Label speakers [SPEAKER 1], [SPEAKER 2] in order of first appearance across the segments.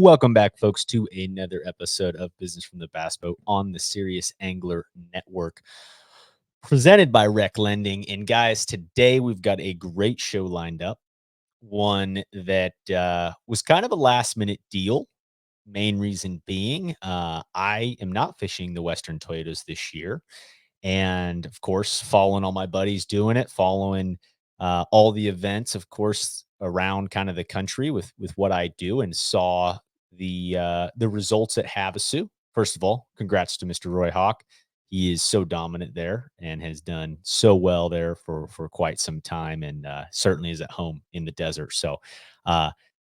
[SPEAKER 1] Welcome back, folks, to another episode of Business from the Bass Boat on the Serious Angler Network, presented by Rec Lending. And guys, today we've got a great show lined up. One that was kind of a last-minute deal. Main reason being, I am not fishing the Western Toyotas this year. And, of course, following all my buddies doing it, following all the events, of course, around kind of the country with what I do, and saw the results at Havasu. First of all, congrats to Mr. Roy Hawk. He is so dominant there and has done so well there for quite some time, and certainly is at home in the desert. So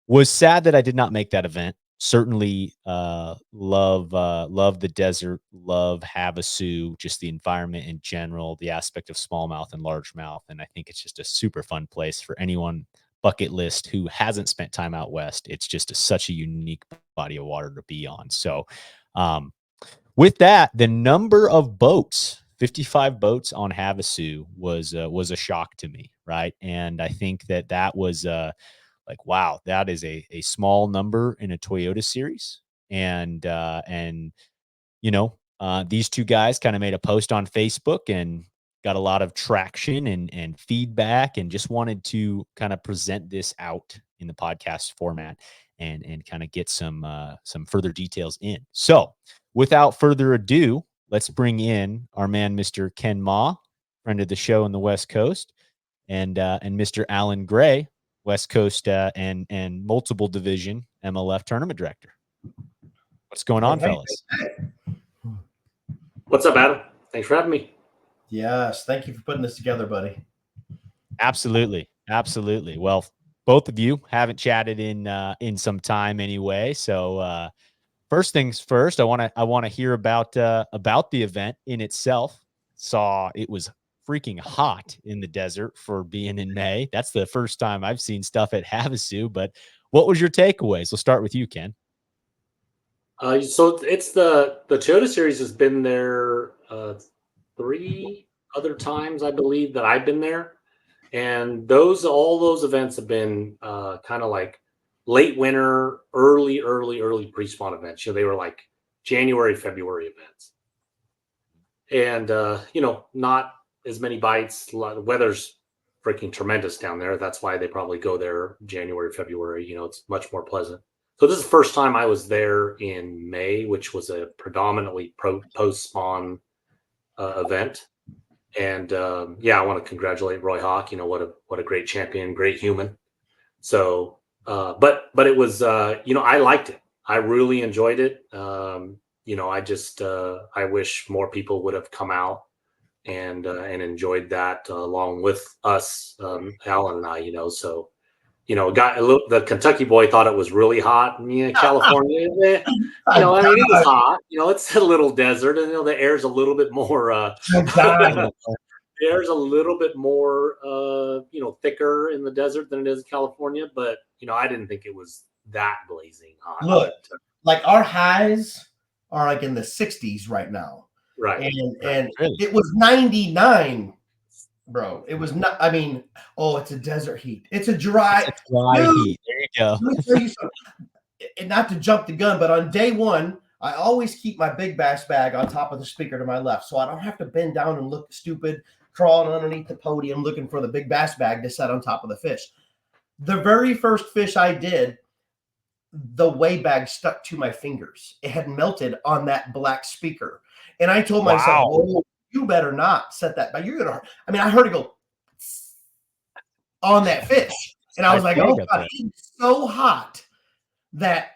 [SPEAKER 1] was sad that I did not make that event. Certainly love the desert, love Havasu, just the environment in general, the aspect of smallmouth and largemouth. And I think it's just a super fun place for anyone bucket list who hasn't spent time out west. It's just such a unique body of water to be on. So with that, the number of boats, 55 boats on Havasu, was a shock to me, right? And I think that was like, wow, that is a small number in a Toyota series. And these two guys kind of made a post on Facebook and got a lot of traction and feedback, and just wanted to kind of present this out in the podcast format and kind of get some further details in. So without further ado, let's bring in our man, Mr. Ken Ma, friend of the show on the West Coast, and Mr. Alan Gray, West Coast and multiple division MLF tournament director. What's going on, fellas?
[SPEAKER 2] What's up, Adam? Thanks for having me.
[SPEAKER 3] Yes, thank you for putting this together, buddy.
[SPEAKER 1] Absolutely. Well, both of you haven't chatted in some time anyway. So first things first, I want to hear about the event in itself. Saw it was freaking hot in the desert for being in May. That's the first time I've seen stuff at Havasu. But what was your takeaways? We'll start with you, Ken.
[SPEAKER 2] So it's the Toyota Series has been there 3 other times, I believe, that I've been there, and all those events have been kind of like late winter, early pre-spawn events. They were like January, February events, and not as many bites. The weather's freaking tremendous down there. That's why they probably go there January, February. It's much more pleasant. So this is the first time I was there in May, which was a predominantly post-spawn event. And I want to congratulate Roy Hawk. What a great champion, great human. So, but it was, I liked it. I really enjoyed it. I wish more people would have come out and enjoyed that along with us, Alan and I. So, the Kentucky boy thought it was really hot. California, it was hot. It's a little desert, and the air's a little bit more. The air's a little bit more, thicker in the desert than it is in California. But I didn't think it was that blazing hot.
[SPEAKER 3] Look, like our highs are like in the 60s right now.
[SPEAKER 2] Right.
[SPEAKER 3] And it was 99, bro. It was not, it's a desert heat. It's a dry
[SPEAKER 1] heat. There you go.
[SPEAKER 3] Let me tell you something. And not to jump the gun, but on day one, I always keep my big bass bag on top of the speaker to my left, so I don't have to bend down and look stupid, crawling underneath the podium looking for the big bass bag to set on top of the fish. The very first fish I did, the weigh bag stuck to my fingers. It had melted on that black speaker. And I told myself, "Oh, you better not set that back. You're going to," I heard it go on that fish. And I was like, "Oh, God, it's so hot that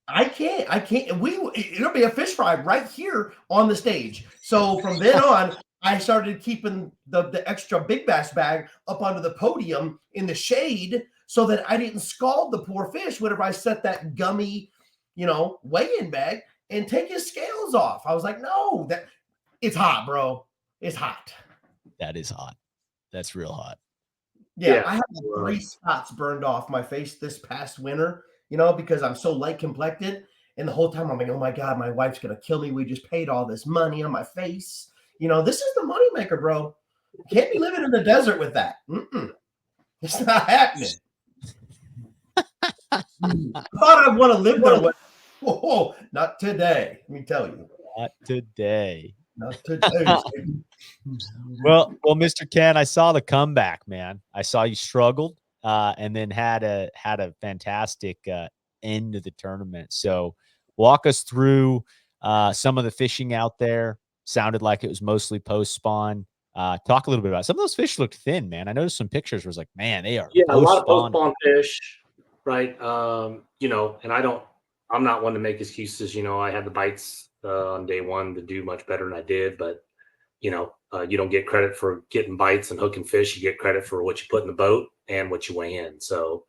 [SPEAKER 3] I can't. It'll be a fish fry right here on the stage." So from then on, I started keeping the extra big bass bag up onto the podium in the shade so that I didn't scald the poor fish whenever I set that gummy, weigh-in bag and take his scales off. I was like, no, it's hot, bro. It's hot.
[SPEAKER 1] That is hot. That's real hot.
[SPEAKER 3] Yeah. I have 3 spots burned off my face this past winter, because I'm so light complected. And the whole time I'm like, oh my God, my wife's going to kill me. We just paid all this money on my face. This is the moneymaker, bro. Can't be living in the desert with that. It's not happening. thought I'd want to live there. Whoa, not today. Let me tell you.
[SPEAKER 1] Not today.
[SPEAKER 3] Not today.
[SPEAKER 1] Well, Mr. Ken, I saw the comeback, man. I saw you struggled, and then had a fantastic end of the tournament. So, walk us through some of the fishing out there. Sounded like it was mostly post spawn. Talk a little bit about it. Some of those fish looked thin, man. I noticed some pictures where it's like, man, they are
[SPEAKER 2] a lot of
[SPEAKER 1] post-spawn.
[SPEAKER 2] post-spawn fish, right? And I'm not one to make excuses. I had the bites on day one to do much better than I did, but you don't get credit for getting bites and hooking fish. You get credit for what you put in the boat and what you weigh in. So,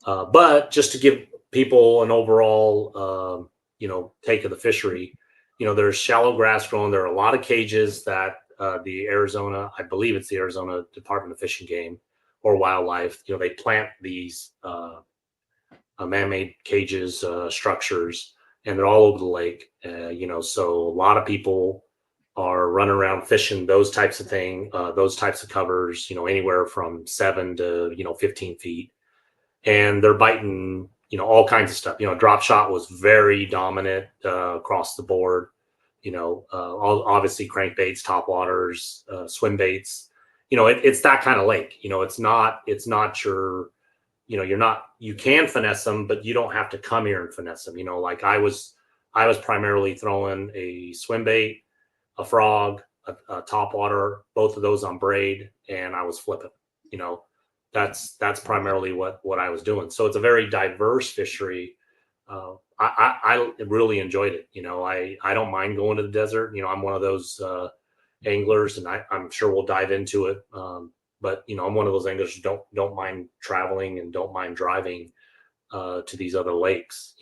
[SPEAKER 2] but just to give people an overall, take of the fishery, there's shallow grass growing. There are a lot of cages that I believe it's the Arizona Department of Fish and Game or Wildlife, they plant these man-made cages, structures, and they're all over the lake. So a lot of people are running around fishing those types of those types of covers, anywhere from 7 to 15 feet, and they're biting all kinds of stuff. Drop shot was very dominant across the board. Obviously crankbaits, topwaters, swim baits. It's that kind of lake. It's not your, you can finesse them, but you don't have to come here and finesse them. Like I was primarily throwing a swim bait, a frog, a topwater, both of those on braid, and I was flipping. That's primarily what I was doing. So it's a very diverse fishery. I really enjoyed it. I don't mind going to the desert. I'm one of those anglers, and I'm sure we'll dive into it. But I'm one of those anglers who don't mind traveling and don't mind driving to these other lakes.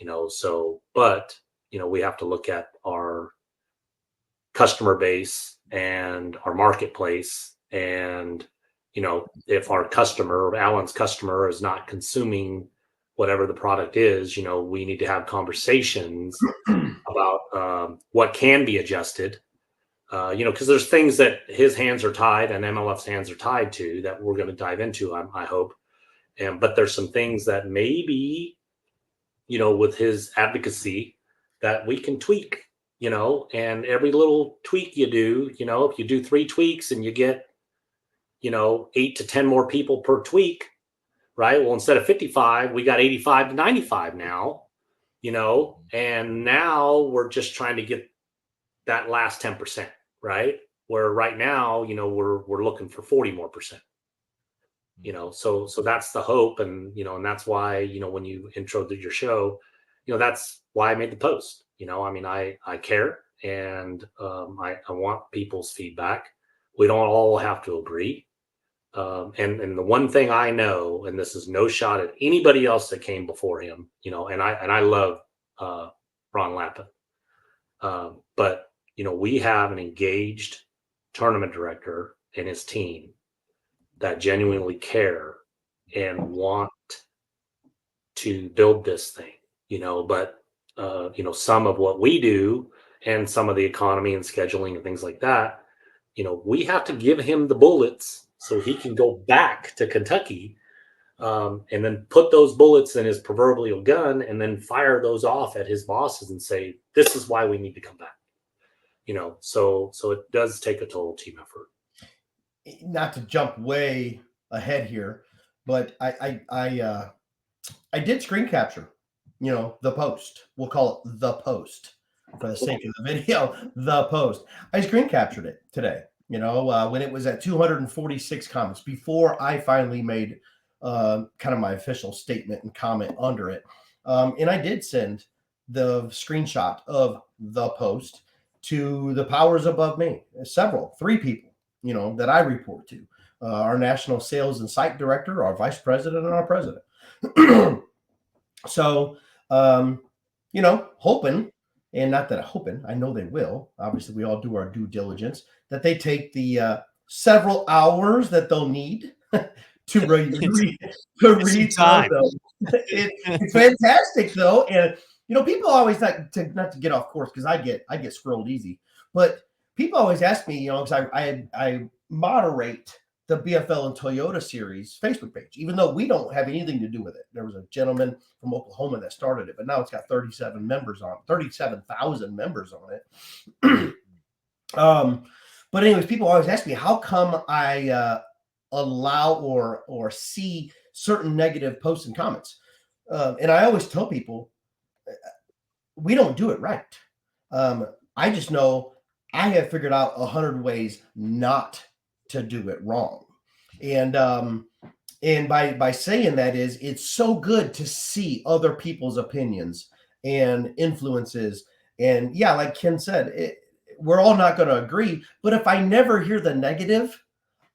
[SPEAKER 2] But we have to look at our customer base and our marketplace, and if our customer, Alan's customer, is not consuming whatever the product is, we need to have conversations about what can be adjusted, because there's things that his hands are tied and MLF's hands are tied to that we're going to dive into, I hope. But there's some things that maybe, with his advocacy, that we can tweak, and every little tweak you do, if you do 3 tweaks and you get, 8 to 10 more people per tweak, right? Well, instead of 55, we got 85 to 95 now, and now we're just trying to get that last 10%, right? Where right now, we're looking for 40 more percent, so that's the hope. And, and that's why, when you introed your show, that's why I made the post. I care, and I want people's feedback. We don't all have to agree. And the one thing I know, and this is no shot at anybody else that came before him, and I love Ron Lappin, but we have an engaged tournament director and his team that genuinely care and want to build this thing, but some of what we do and some of the economy and scheduling and things like that, we have to give him the bullets so he can go back to Kentucky, and then put those bullets in his proverbial gun and then fire those off at his bosses and say, this is why we need to come back. So it does take a total team effort.
[SPEAKER 3] Not to jump way ahead here, but I did screen capture, the post. We'll call it the post for the sake of the video, the post. I screen captured it today. When it was at 246 comments, before I finally made kind of my official statement and comment under it. And I did send the screenshot of the post to the powers above me, 3 people, that I report to, our national sales and site director, our vice president, and our president. So, hoping, and not that I'm hoping, I know they will. Obviously, we all do our due diligence, that they take the several hours that they'll need to read
[SPEAKER 1] time.
[SPEAKER 3] It's fantastic, though. And, people always not to get off course, because I get scrolled easy. But people always ask me, because I moderate the BFL and Toyota Series Facebook page, even though we don't have anything to do with it. There was a gentleman from Oklahoma that started it, but now it's got 37,000 members on it. But anyways, people always ask me, how come I allow or see certain negative posts and comments? And I always tell people, we don't do it right. I just know I have figured out 100 ways not to do it wrong. And by saying that is, it's so good to see other people's opinions and influences. And yeah, like Ken said, we're all not going to agree, but if I never hear the negative,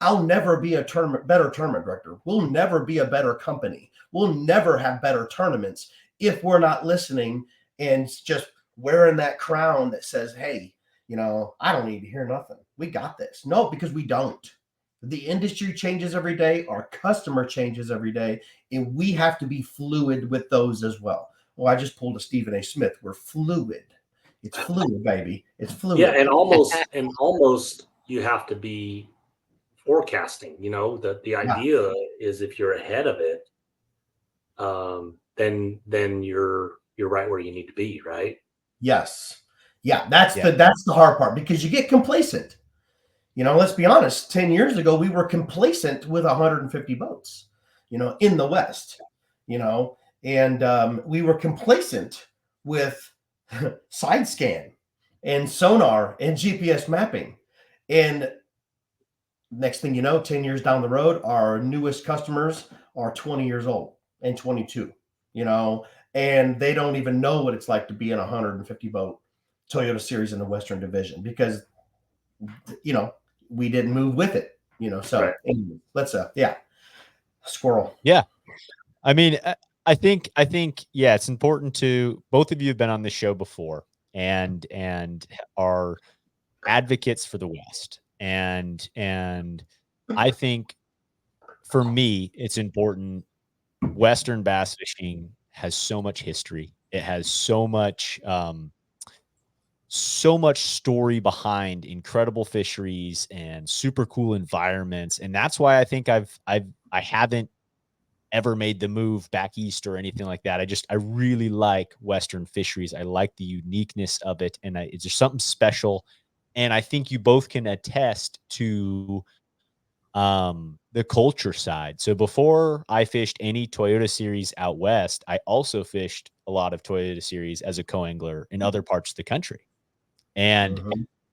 [SPEAKER 3] I'll never be a better tournament director. We'll never be a better company. We'll never have better tournaments if we're not listening and just wearing that crown that says, hey, I don't need to hear nothing. We got this. No, because we don't. The industry changes every day. Our customer changes every day. And we have to be fluid with those as well. Well, I just pulled a Stephen A. Smith. We're fluid. It's fluid, baby. It's fluid.
[SPEAKER 2] Yeah, and almost you have to be forecasting. The idea is if you're ahead of it, then you're right where you need to be, right?
[SPEAKER 3] Yes. Yeah, that's the hard part, because you get complacent. Let's be honest, 10 years ago, we were complacent with 150 boats, in the West, and we were complacent with side scan and sonar and GPS mapping. And next thing you know, 10 years down the road, our newest customers are 20 years old and 22, and they don't even know what it's like to be in a 150 boat Toyota Series in the Western Division, because, we didn't move with it, so
[SPEAKER 2] right.
[SPEAKER 3] Anyway, let's, squirrel.
[SPEAKER 1] Yeah. I mean, I think, yeah, it's important to, both of you have been on this show before and are advocates for the West. And I think for me, it's important. Western bass fishing has so much history. It has so much story behind incredible fisheries and super cool environments. And that's why I think I haven't ever made the move back east or anything like that. I really like Western fisheries. I like the uniqueness of it. And it's just something special. And I think you both can attest to the culture side. So before I fished any Toyota Series out west, I also fished a lot of Toyota Series as a co-angler in other parts of the country. And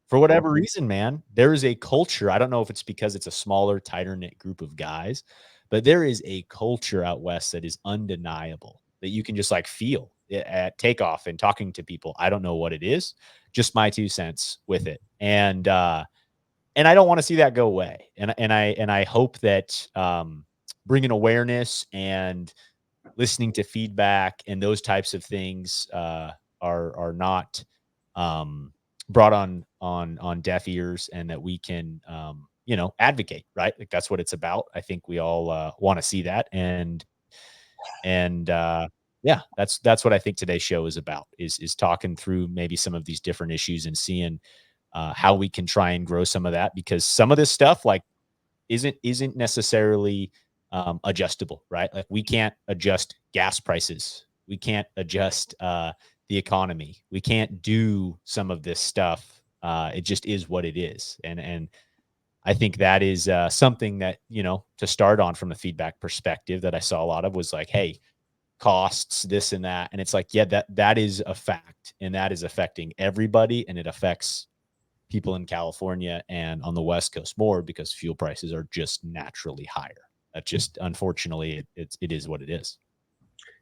[SPEAKER 1] for whatever reason, man, there is a culture. I don't know if it's because it's a smaller, tighter knit group of guys, but there is a culture out west that is undeniable, that you can just like feel at takeoff and talking to people. I don't know what it is, just my 2 cents with it. And I don't want to see that go away. And I hope that bringing awareness and listening to feedback and those types of things are not brought on deaf ears, and that we can advocate, right? Like that's what it's about. I think we all want to see that. And yeah, that's what I think today's show is about, is talking through maybe some of these different issues and seeing how we can try and grow some of that, because some of this stuff like isn't necessarily adjustable, right? Like we can't adjust gas prices. We can't adjust the economy. We can't do some of this stuff. It just is what it is. And I think that is something that, to start on from the feedback perspective that I saw a lot of was like, hey, costs, this and that. And it's like, yeah, that is a fact, and that is affecting everybody. And it affects people in California and on the West Coast more, because fuel prices are just naturally higher. That just, unfortunately, it is what it is.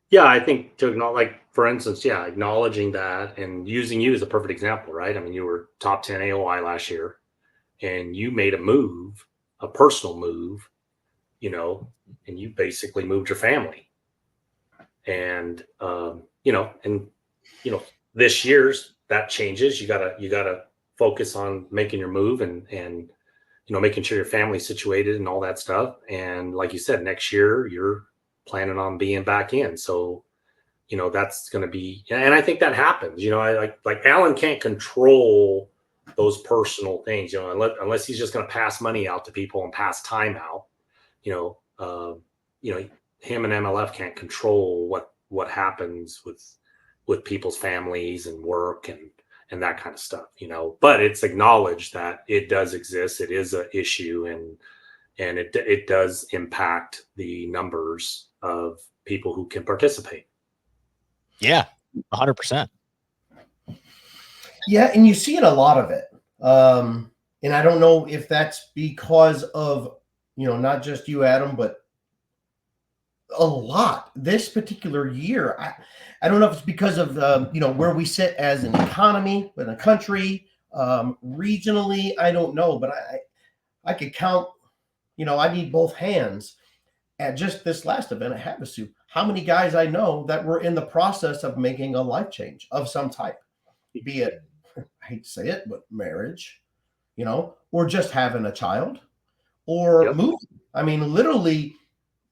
[SPEAKER 2] Yeah, I think to acknowledge, like for instance, acknowledging that and using you as a perfect example, right? I mean, you were top 10 AOI last year, and you made a move, a personal move, and you basically moved your family. And this year's that changes. You gotta focus on making your move and making sure your family's situated and all that stuff. And like you said, next year you're planning on being back in. So, that's going to be, and I think that happens, I like Alan can't control those personal things, unless he's just going to pass money out to people and pass time out, him and MLF can't control what happens with people's families and work and that kind of stuff, but it's acknowledged that it does exist. It is an issue, and it does impact the numbers of people who can participate.
[SPEAKER 1] Yeah, 100%.
[SPEAKER 3] Yeah, and you see it a lot of it. And I don't know if that's because of, not just you, Adam, but a lot this particular year. I don't know if it's because of, where we sit as an economy, in a country, regionally. I don't know, but I could count, I need both hands at just this last event at Havasu, how many guys I know that were in the process of making a life change of some type, be it, I hate to say it, but marriage, or just having a child or moving. I mean, literally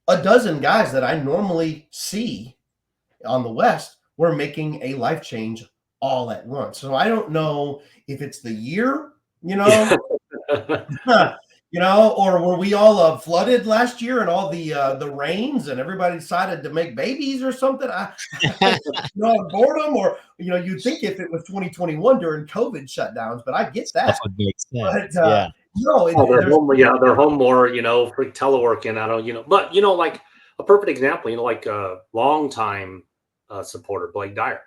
[SPEAKER 3] a dozen guys that I normally see on the West were making a life change all at once. So I don't know if it's the year, or were we all flooded last year and all the rains and everybody decided to make babies or something? Boredom, or you'd think if it was 2021 during COVID shutdowns, but I get that.
[SPEAKER 1] That would make sense.
[SPEAKER 3] But,
[SPEAKER 1] yeah.
[SPEAKER 2] They're home more, for teleworking. I don't, but like a perfect example, like a longtime supporter, Blake Dyer.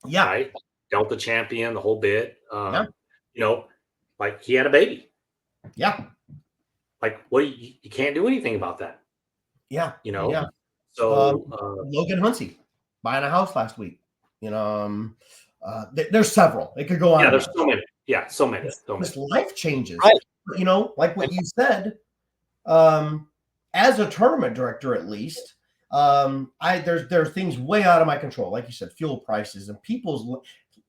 [SPEAKER 3] Yeah.
[SPEAKER 2] Right? Delta champion, the whole bit. Like he had a baby.
[SPEAKER 3] Yeah.
[SPEAKER 2] Like you can't do anything about that.
[SPEAKER 3] Yeah.
[SPEAKER 2] Yeah. So
[SPEAKER 3] Logan Hunsey buying a house last week. There's several. It could go on.
[SPEAKER 2] Yeah, there's so many. Yeah, so many.
[SPEAKER 3] Just life changes.
[SPEAKER 1] Right.
[SPEAKER 3] Like what you said, as a tournament director, at least, there's things way out of my control. Like you said, fuel prices and people's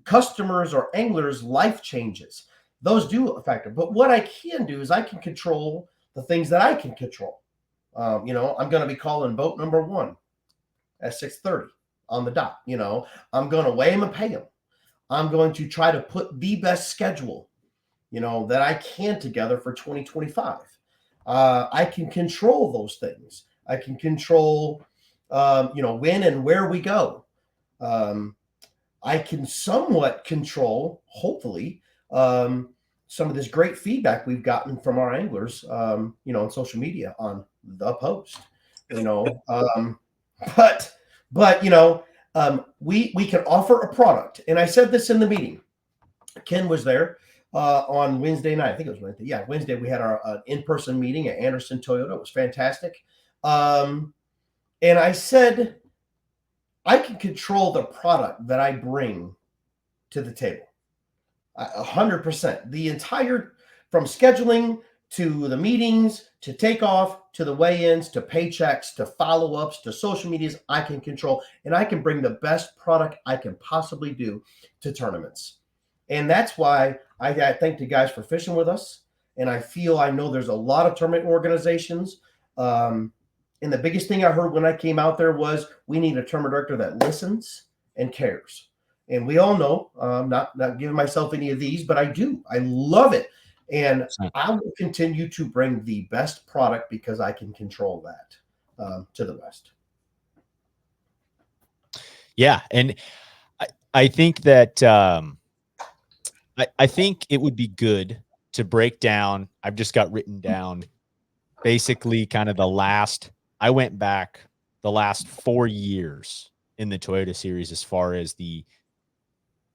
[SPEAKER 3] customers or anglers' life changes. Those do affect it. But what I can do is I can control the things that I can control. I'm going to be calling boat number 1 at 6:30 on the dot. I'm going to weigh him and pay him. I'm going to try to put the best schedule, that I can together for 2025. I can control those things. I can control, when and where we go. I can somewhat control, hopefully, some of this great feedback we've gotten from our anglers, on social media on the post, we can offer a product. And I said this in the meeting. Ken was there on Wednesday night. I think it was Wednesday. Yeah, Wednesday we had our in-person meeting at Anderson Toyota. It was fantastic. And I said, I can control the product that I bring to the table. 100%. The entire, from scheduling to the meetings, to takeoff, to the weigh-ins, to paychecks, to follow-ups, to social medias, I can control. And I can bring the best product I can possibly do to tournaments. And that's why I thank the guys for fishing with us. And I know there's a lot of tournament organizations. And the biggest thing I heard when I came out there was we need a tournament director that listens and cares. And we all know, not giving myself any of these, but I do. I love it. And I will continue to bring the best product because I can control that to the West.
[SPEAKER 1] Yeah. And I think that I think it would be good to break down. I've just got written down basically kind of I went back the last 4 years in the Toyota Series as far as the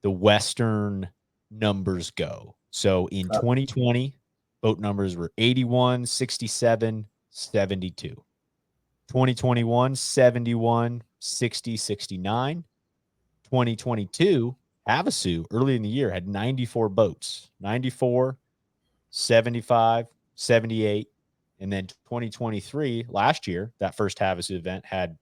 [SPEAKER 1] Western numbers go. So in 2020, boat numbers were 81, 67, 72. 2021, 71, 60, 69. 2022, Havasu early in the year had 94 boats, 94, 75, 78. And then 2023, last year, that first Havasu event had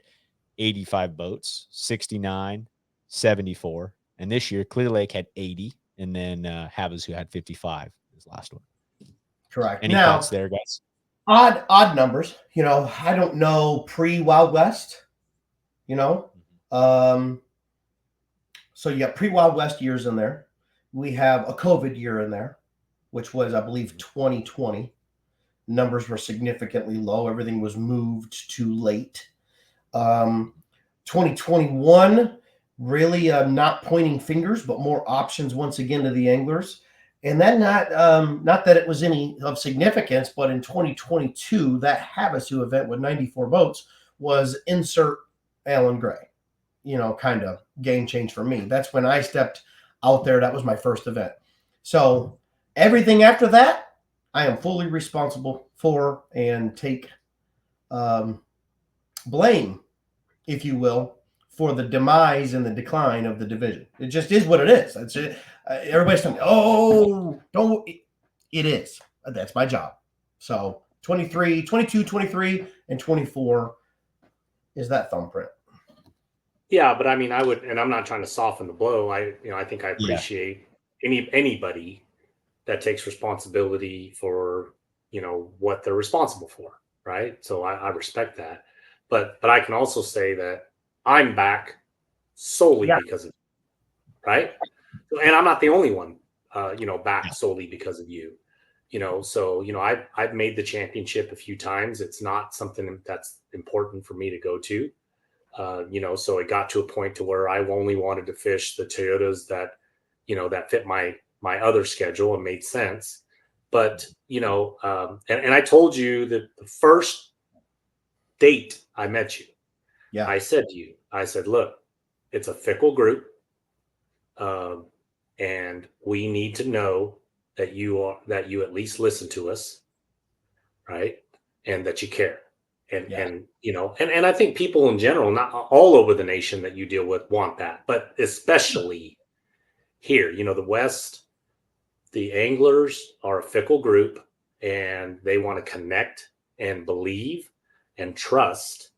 [SPEAKER 1] 85 boats, 69, 74. And this year, Clear Lake had 80. And then Havasu had 55, this last one.
[SPEAKER 3] Correct.
[SPEAKER 1] Any thoughts there, guys?
[SPEAKER 3] Odd numbers. I don't know pre-Wild West, So you got pre-Wild West years in there. We have a COVID year in there, which was, I believe, 2020. Numbers were significantly low. Everything was moved too late. 2021, really not pointing fingers, but more options once again to the anglers. And then not that it was any of significance, but in 2022, that Havasu event with 94 boats was insert Alan Gray. Kind of game change for me. That's when I stepped out there. That was my first event. So everything after that, I am fully responsible for and take blame, if you will, for the demise and the decline of the division. It just is what it is. That's it. Everybody's telling me, "Oh, don't." It is. That's my job. So 23, 22, 23, and 24 is that thumbprint.
[SPEAKER 2] Yeah, but I mean, I would, and I'm not trying to soften the blow. I think I appreciate anybody that takes responsibility for, what they're responsible for, right? So I respect that. But I can also say that I'm back solely because of you, right? And I'm not the only one, back solely because of you. So I've made the championship a few times. It's not something that's important for me to go to. So it got to a point to where I only wanted to fish the Toyotas that, that fit my other schedule and made sense. But, and I told you that the first date I met you, I said to you, look, it's a fickle group. And we need to know that you at least listen to us. Right. And that you care. And I think people in general, not all over the nation that you deal with, want that, but especially here, the West, the anglers are a fickle group and they want to connect and believe and trust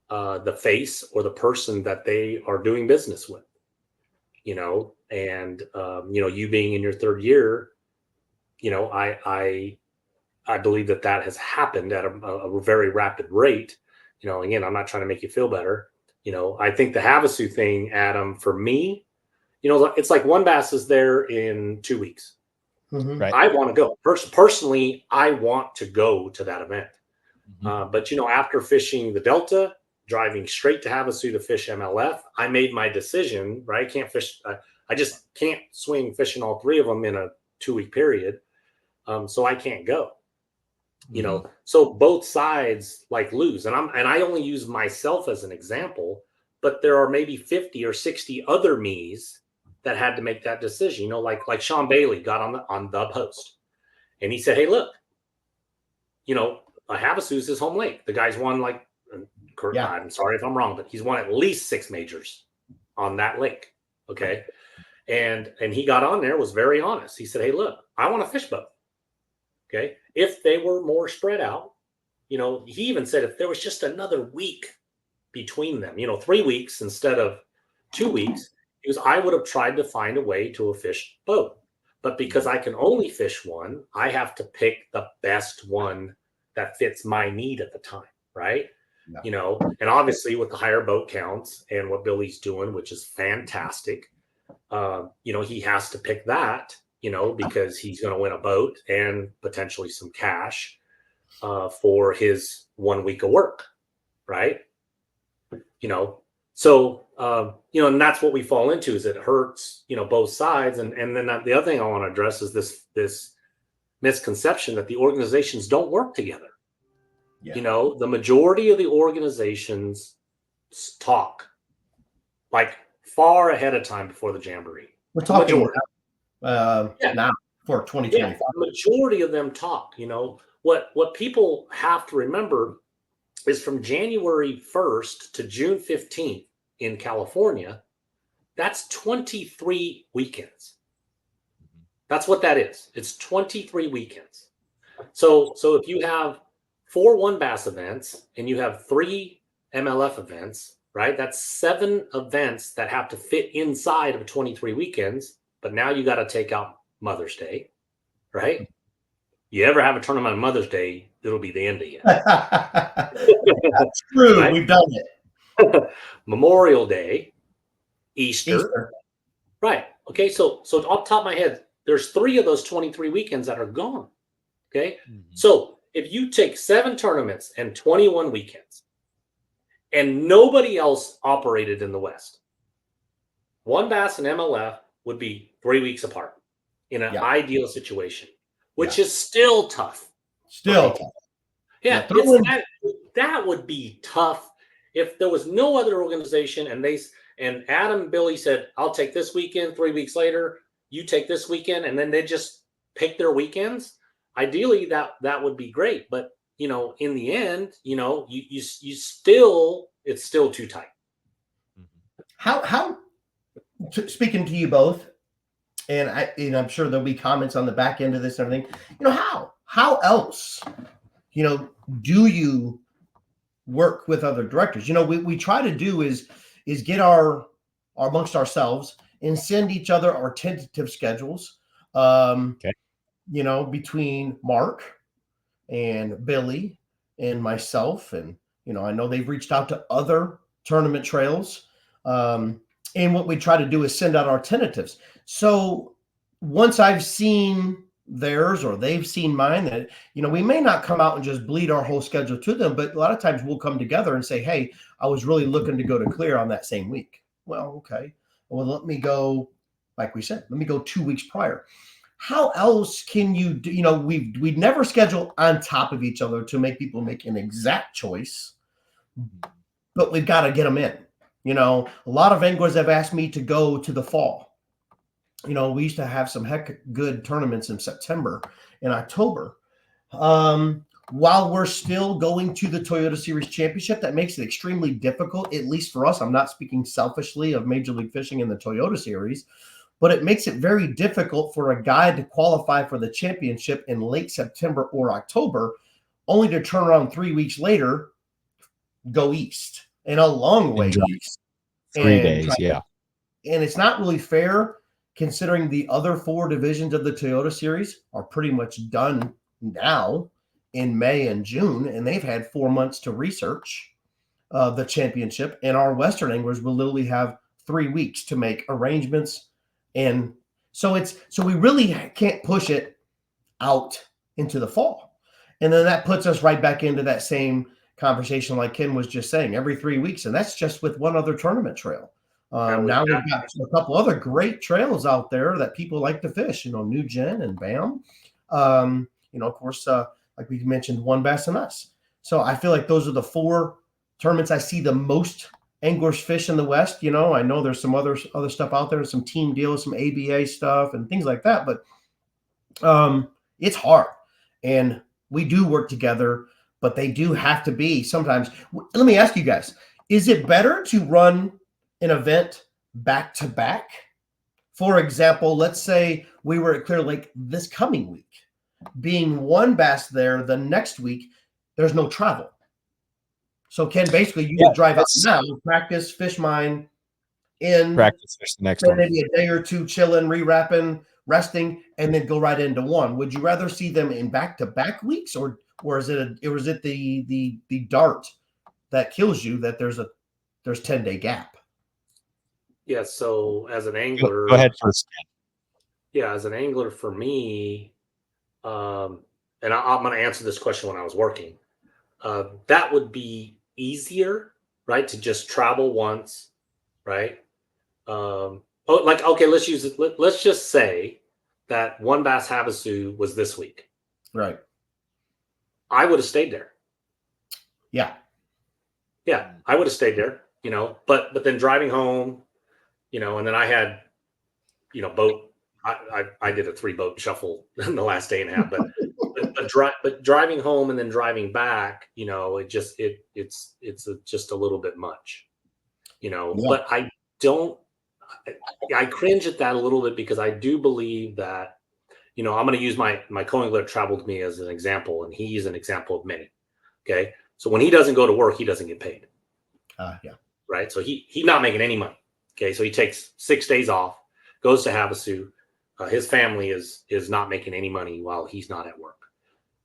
[SPEAKER 2] the face or the person that they are doing business with, and you being in your third year, I believe that has happened at a very rapid rate. Again, I'm not trying to make you feel better. I think the Havasu thing, Adam, for me, it's like one bass is there in 2 weeks.
[SPEAKER 3] Mm-hmm.
[SPEAKER 1] Right.
[SPEAKER 2] I want to go. Personally, I want to go to that event.
[SPEAKER 1] Mm-hmm.
[SPEAKER 2] But, after fishing the Delta, driving straight to Havasu to fish MLF, I made my decision, right? I can't fish. I just can't swing fishing all three of them in a 2-week period. So I can't go. So both sides lose, and I only use myself as an example, but there are maybe 50 or 60 other me's that had to make that decision. Like Sean Bailey got on the post, and he said, "Hey, look, Havasu's his home lake. The guy's won I'm sorry if I'm wrong, but he's won at least 6 majors on that lake." Okay, and he got on there, was very honest. He said, "Hey, look, I want to fish both." Okay. If they were more spread out, he even said if there was just another week between them, 3 weeks instead of 2 weeks, I would have tried to find a way to fish both. But because I can only fish one, I have to pick the best one that fits my need at the time. Right. Yeah. And obviously with the higher boat counts and what Billy's doing, which is fantastic, he has to pick that. Because he's going to win a boat and potentially some cash for his 1 week of work, right? So, and that's what we fall into is it hurts, both sides. And then the other thing I want to address is this misconception that the organizations don't work together. Yeah. The majority of the organizations talk far ahead of time before the Jamboree.
[SPEAKER 3] We're talking now for 2025.
[SPEAKER 2] Yeah, the majority of them talk. What people have to remember is from January 1st to June 15th in California, that's 23 weekends. That's what that is. It's 23 weekends. So if you have 4 one bass events and you have 3 MLF events, right? That's 7 events that have to fit inside of 23 weekends. But now you got to take out Mother's Day, right? You ever have a tournament on Mother's Day, it'll be the end of you.
[SPEAKER 3] That's true. Right? We've done it.
[SPEAKER 2] Memorial Day, Easter. Right. Okay, so off the top of my head, there's 3 of those 23 weekends that are gone. Okay, so if you take 7 tournaments and 21 weekends, and nobody else operated in the West, WON Bass and MLF would be 3 weeks apart in an ideal situation, which is still tough.
[SPEAKER 3] Still,
[SPEAKER 2] yeah, that would be tough if there was no other organization and Adam and Billy said, "I'll take this weekend." 3 weeks later, you take this weekend, and then they just pick their weekends. Ideally, that would be great, but in the end, you still, it's still too tight.
[SPEAKER 3] How speaking to you both, and I'm sure there'll be comments on the back end of this and everything. How else, do you work with other directors? We try to do is get our amongst ourselves and send each other our tentative schedules. Between Mark and Billy and myself, and I know they've reached out to other tournament trails. And what we try to do is send out our tentatives. So once I've seen theirs or they've seen mine, that we may not come out and just bleed our whole schedule to them, but a lot of times we'll come together and say, "Hey, I was really looking to go to Clear on that same week." Well, okay, well, let me go, like we said, let me go 2 weeks prior. How else can you do? We'd never schedule on top of each other to make people make an exact choice, but we've got to get them in. A lot of anglers have asked me to go to the fall. We used to have some heck good tournaments in September and October. While we're still going to the Toyota Series Championship, that makes it extremely difficult, at least for us. I'm not speaking selfishly of Major League Fishing and the Toyota Series, but it makes it very difficult for a guy to qualify for the championship in late September or October, only to turn around 3 weeks later, go east. And a long way east.
[SPEAKER 1] 3 days,
[SPEAKER 3] And it's not really fair considering the other 4 divisions of the Toyota Series are pretty much done now in May and June, and they've had 4 months to research the championship. And our Western anglers will literally have 3 weeks to make arrangements. And so we really can't push it out into the fall. And then that puts us right back into that same conversation like Ken was just saying, every 3 weeks, and that's just with one other tournament trail. Now we've got a couple other great trails out there that people like to fish, New Gen and BAM. Of course, like we mentioned, WON Bass and us. So I feel like those are the 4 tournaments I see the most anglers fish in the West. I know there's some other stuff out there, some team deals, some ABA stuff and things like that, but it's hard. And we do work together, but they do have to be sometimes. Let me ask you guys, is it better to run an event back to back? For example, let's say we were at Clear Lake this coming week. Being WON Bass there the next week, there's no travel. So Ken, basically you could drive out now, practice, fish mine,
[SPEAKER 1] practice fish the next one.
[SPEAKER 3] Maybe a day or 2 chilling, rewrapping, resting, and then go right into one. Would you rather see them in back-to-back weeks, or is it the dart that kills you that there's 10-day gap?
[SPEAKER 2] Yeah. So as an angler,
[SPEAKER 1] go ahead first.
[SPEAKER 2] Yeah, as an angler, for me, and I'm going to answer this question when I was working. That would be easier, right? To just travel once, right? Okay, let's use it. Let's just say that WON Bass Havasu was this week.
[SPEAKER 3] Right.
[SPEAKER 2] I would have stayed there.
[SPEAKER 3] Yeah.
[SPEAKER 2] Yeah, I would have stayed there, but then driving home, and then I had, boat. I did a 3-boat shuffle in the last day and a half, but driving home and then driving back, it's just a little bit much, Yeah. But I cringe at that a little bit because I do believe that, I'm going to use my co-angler that traveled with me as an example, and he's an example of many. Okay. So when he doesn't go to work, he doesn't get paid.
[SPEAKER 3] Yeah.
[SPEAKER 2] Right. So he's not making any money. Okay. So he takes 6 days off, goes to Havasu. His family is not making any money while he's not at work.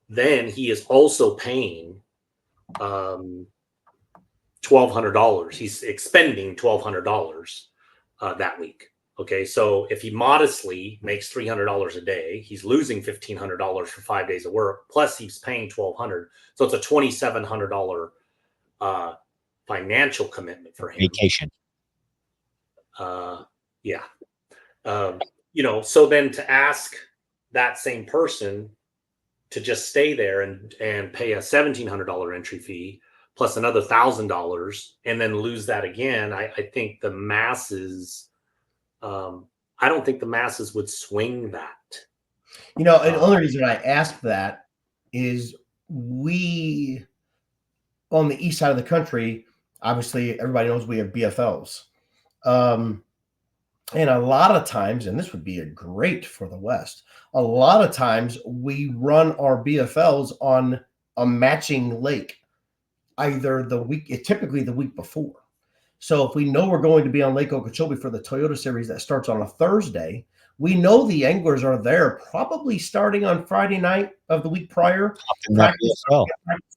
[SPEAKER 2] Then he is also paying $1,200. He's expending $1,200 that week Okay, so if he modestly makes $300 a day, he's losing $1,500 for 5 days of work. Plus, he's paying $1,200, so it's a $2,700 financial commitment for him.
[SPEAKER 1] Vacation.
[SPEAKER 2] Yeah. So then to ask that same person to just stay there and pay a $1,700 entry fee plus another $1,000 and then lose that again, I think the masses. I don't think the masses would swing that.
[SPEAKER 3] And the only reason I ask that is we, on the east side of the country, obviously everybody knows we have BFLs. And a lot of times, and this would be a great for the West, a lot of times we run our BFLs on a matching lake, either typically the week before. So if we know we're going to be on Lake Okeechobee for the Toyota Series that starts on a Thursday, we know the anglers are there probably starting on Friday night of the week prior, practice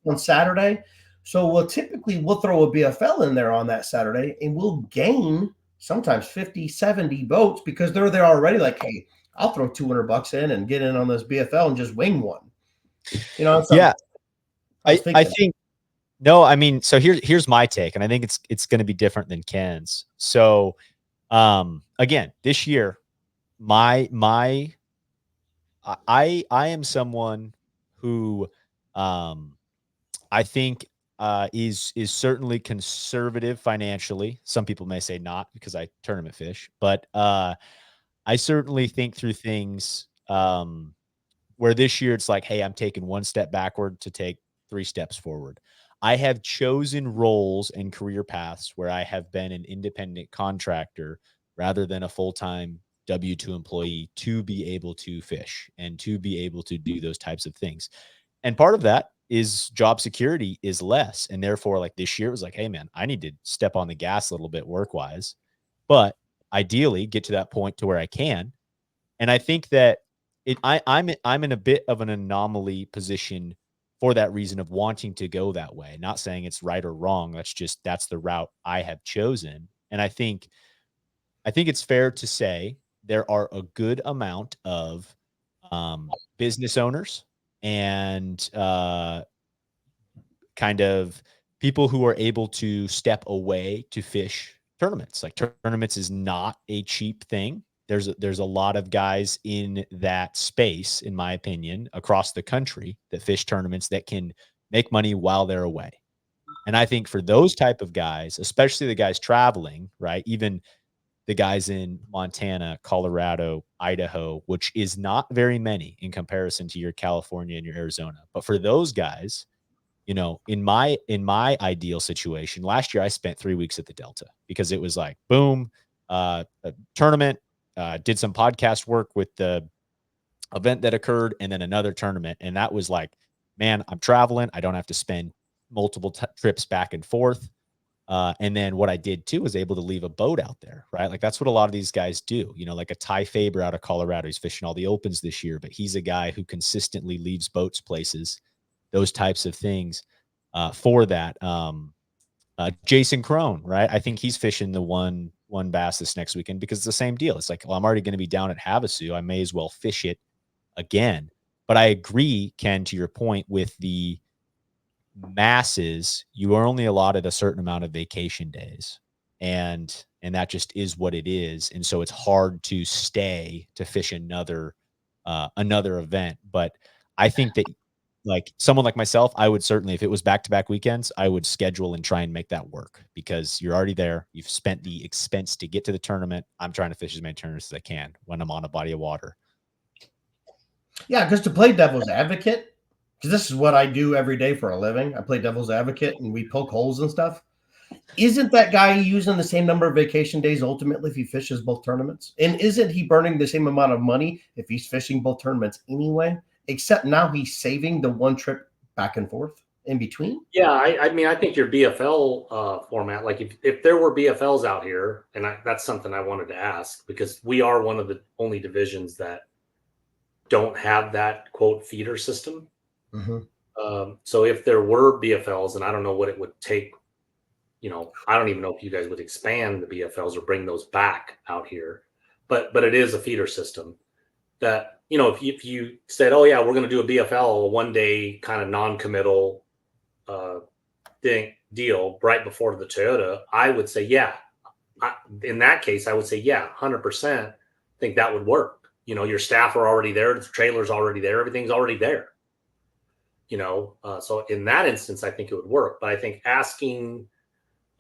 [SPEAKER 3] on Saturday. So we'll throw a BFL in there on that Saturday, and we'll gain sometimes 50, 70 boats because they're there already. Like, hey, I'll throw $200 in and get in on this BFL and just wing one.
[SPEAKER 1] Yeah, I think. No, I mean, so here's my take, and I think it's going to be different than Ken's. So, again, this year, I am someone who, I think, is certainly conservative financially. Some people may say not because I tournament fish, but I certainly think through things where this year it's like, hey, I'm taking one step backward to take 3 steps forward. I have chosen roles and career paths where I have been an independent contractor rather than a full-time W-2 employee to be able to fish and to be able to do those types of things. And part of that is job security is less. And therefore, like this year, it was like, hey, man, I need to step on the gas a little bit work-wise, but ideally get to that point to where I can. And I think that I'm in a bit of an anomaly position for that reason of wanting to go that way. Not saying it's right or wrong. That's the route I have chosen. And I think it's fair to say there are a good amount of business owners and kind of people who are able to step away to fish tournaments. Like tournaments is not a cheap thing. There's a lot of guys in that space, in my opinion, across the country that fish tournaments that can make money while they're away. And I think for those type of guys, especially the guys traveling, right? Even the guys in Montana, Colorado, Idaho, which is not very many in comparison to your California and your Arizona. But for those guys, in my ideal situation, last year I spent 3 weeks at the Delta because it was like, boom, a tournament, did some podcast work with the event that occurred, and then another tournament. And that was like, man, I'm traveling. I don't have to spend multiple trips back and forth. And then what I did too was able to leave a boat out there, right? Like that's what a lot of these guys do, like a Ty Faber out of Colorado. He's fishing all the opens this year, but he's a guy who consistently leaves boats places, those types of things for that. Jason Crone, right? I think he's fishing the one bass this next weekend because it's the same deal. It's like, well, I'm already going to be down at Havasu. I may as well fish it again. But I agree, Ken, to your point with the masses, you are only allotted a certain amount of vacation days. And that just is what it is. And so it's hard to stay to fish another event. But I think that like someone like myself, I would certainly, if it was back-to-back weekends, I would schedule and try and make that work because you're already there. You've spent the expense to get to the tournament. I'm trying to fish as many tournaments as I can when I'm on a body of water.
[SPEAKER 3] Yeah, because to play devil's advocate, because this is what I do every day for a living. I play devil's advocate and we poke holes and stuff. Isn't that guy using the same number of vacation days ultimately if he fishes both tournaments? And isn't he burning the same amount of money if he's fishing both tournaments anyway? Except now he's saving the one trip back and forth in between.
[SPEAKER 2] Yeah, I mean, I think your BFL format, like if there were BFLs out here, and that's something I wanted to ask because we are one of the only divisions that don't have that quote feeder system.
[SPEAKER 3] Mm-hmm.
[SPEAKER 2] So if there were BFLs, and I don't know what it would take, I don't even know if you guys would expand the BFLs or bring those back out here. but it is a feeder system that, if you said, oh yeah, we're going to do a BFL, a 1 day kind of non-committal deal right before the Toyota, I would say, yeah, in that case, I would say, yeah, 100% think that would work. Your staff are already there. The trailer's already there. Everything's already there. So in that instance, I think it would work. But I think asking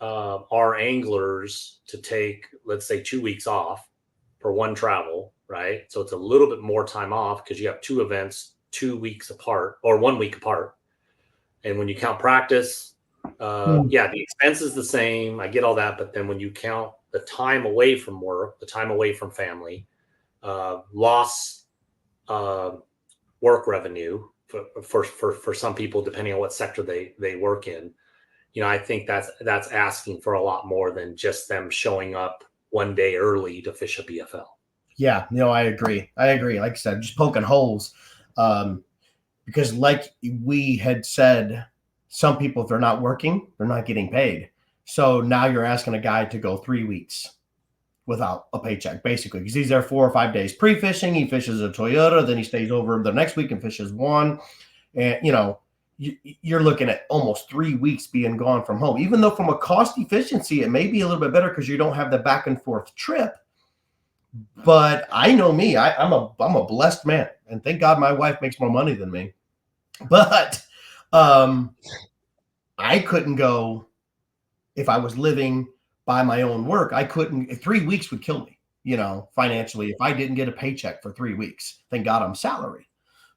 [SPEAKER 2] our anglers to take, let's say, 2 weeks off for one travel, right? So it's a little bit more time off because you have two events 2 weeks apart or 1 week apart. And when you count practice, yeah, the expense is the same. I get all that. But then when you count the time away from work, the time away from family, loss work revenue for some people, depending on what sector they work in, I think that's asking for a lot more than just them showing up 1 day early to fish a BFL.
[SPEAKER 3] Yeah, I agree. Like I said, just poking holes. Because like we had said, some people, if they're not working, they're not getting paid. So now you're asking a guy to go 3 weeks without a paycheck, basically, because he's there 4 or 5 days pre-fishing. He fishes a Toyota, then he stays over the next week and fishes one. And, you're looking at almost 3 weeks being gone from home, even though from a cost efficiency, it may be a little bit better because you don't have the back and forth trip. But I know me, I'm a blessed man, and thank God my wife makes more money than me. But I couldn't go if I was living by my own work. I couldn't. 3 weeks would kill me, financially, if I didn't get a paycheck for 3 weeks. Thank God I'm salary,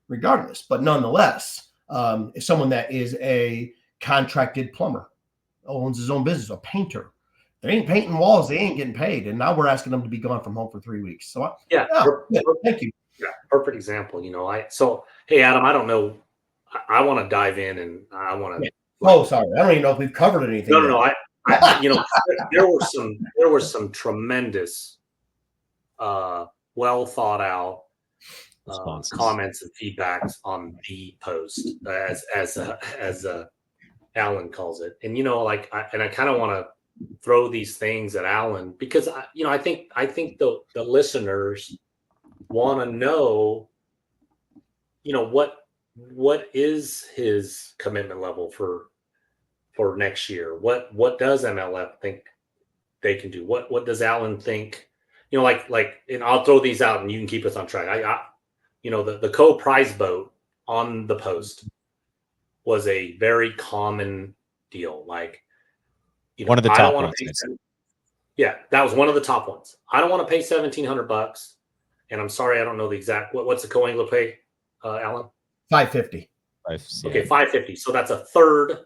[SPEAKER 3] regardless. But nonetheless, if someone that is a contracted plumber, owns his own business, a painter, they ain't painting walls, they ain't getting paid, and now we're asking them to be gone from home for 3 weeks. So thank you.
[SPEAKER 2] Yeah, perfect example. So hey, Adam, I don't know. I want to dive in, and I want to.
[SPEAKER 3] Oh, sorry, I don't even know if we've covered anything.
[SPEAKER 2] No. There were some tremendous, well thought out comments and feedbacks on the post, as Alan calls it, and I kind of want to throw these things at Alan because I think the listeners want to know, what is his commitment level for next year? What does MLF think they can do? What does Alan think? And I'll throw these out and you can keep us on track. The co-prize boat on the post was a very common deal.
[SPEAKER 1] One of the top ones.
[SPEAKER 2] Yeah, that was one of the top ones. I don't want to pay $1,700, and I'm sorry, I don't know the exact. What's the co-angler pay, Alan?
[SPEAKER 3] $550.
[SPEAKER 2] Okay, $550. So that's a third,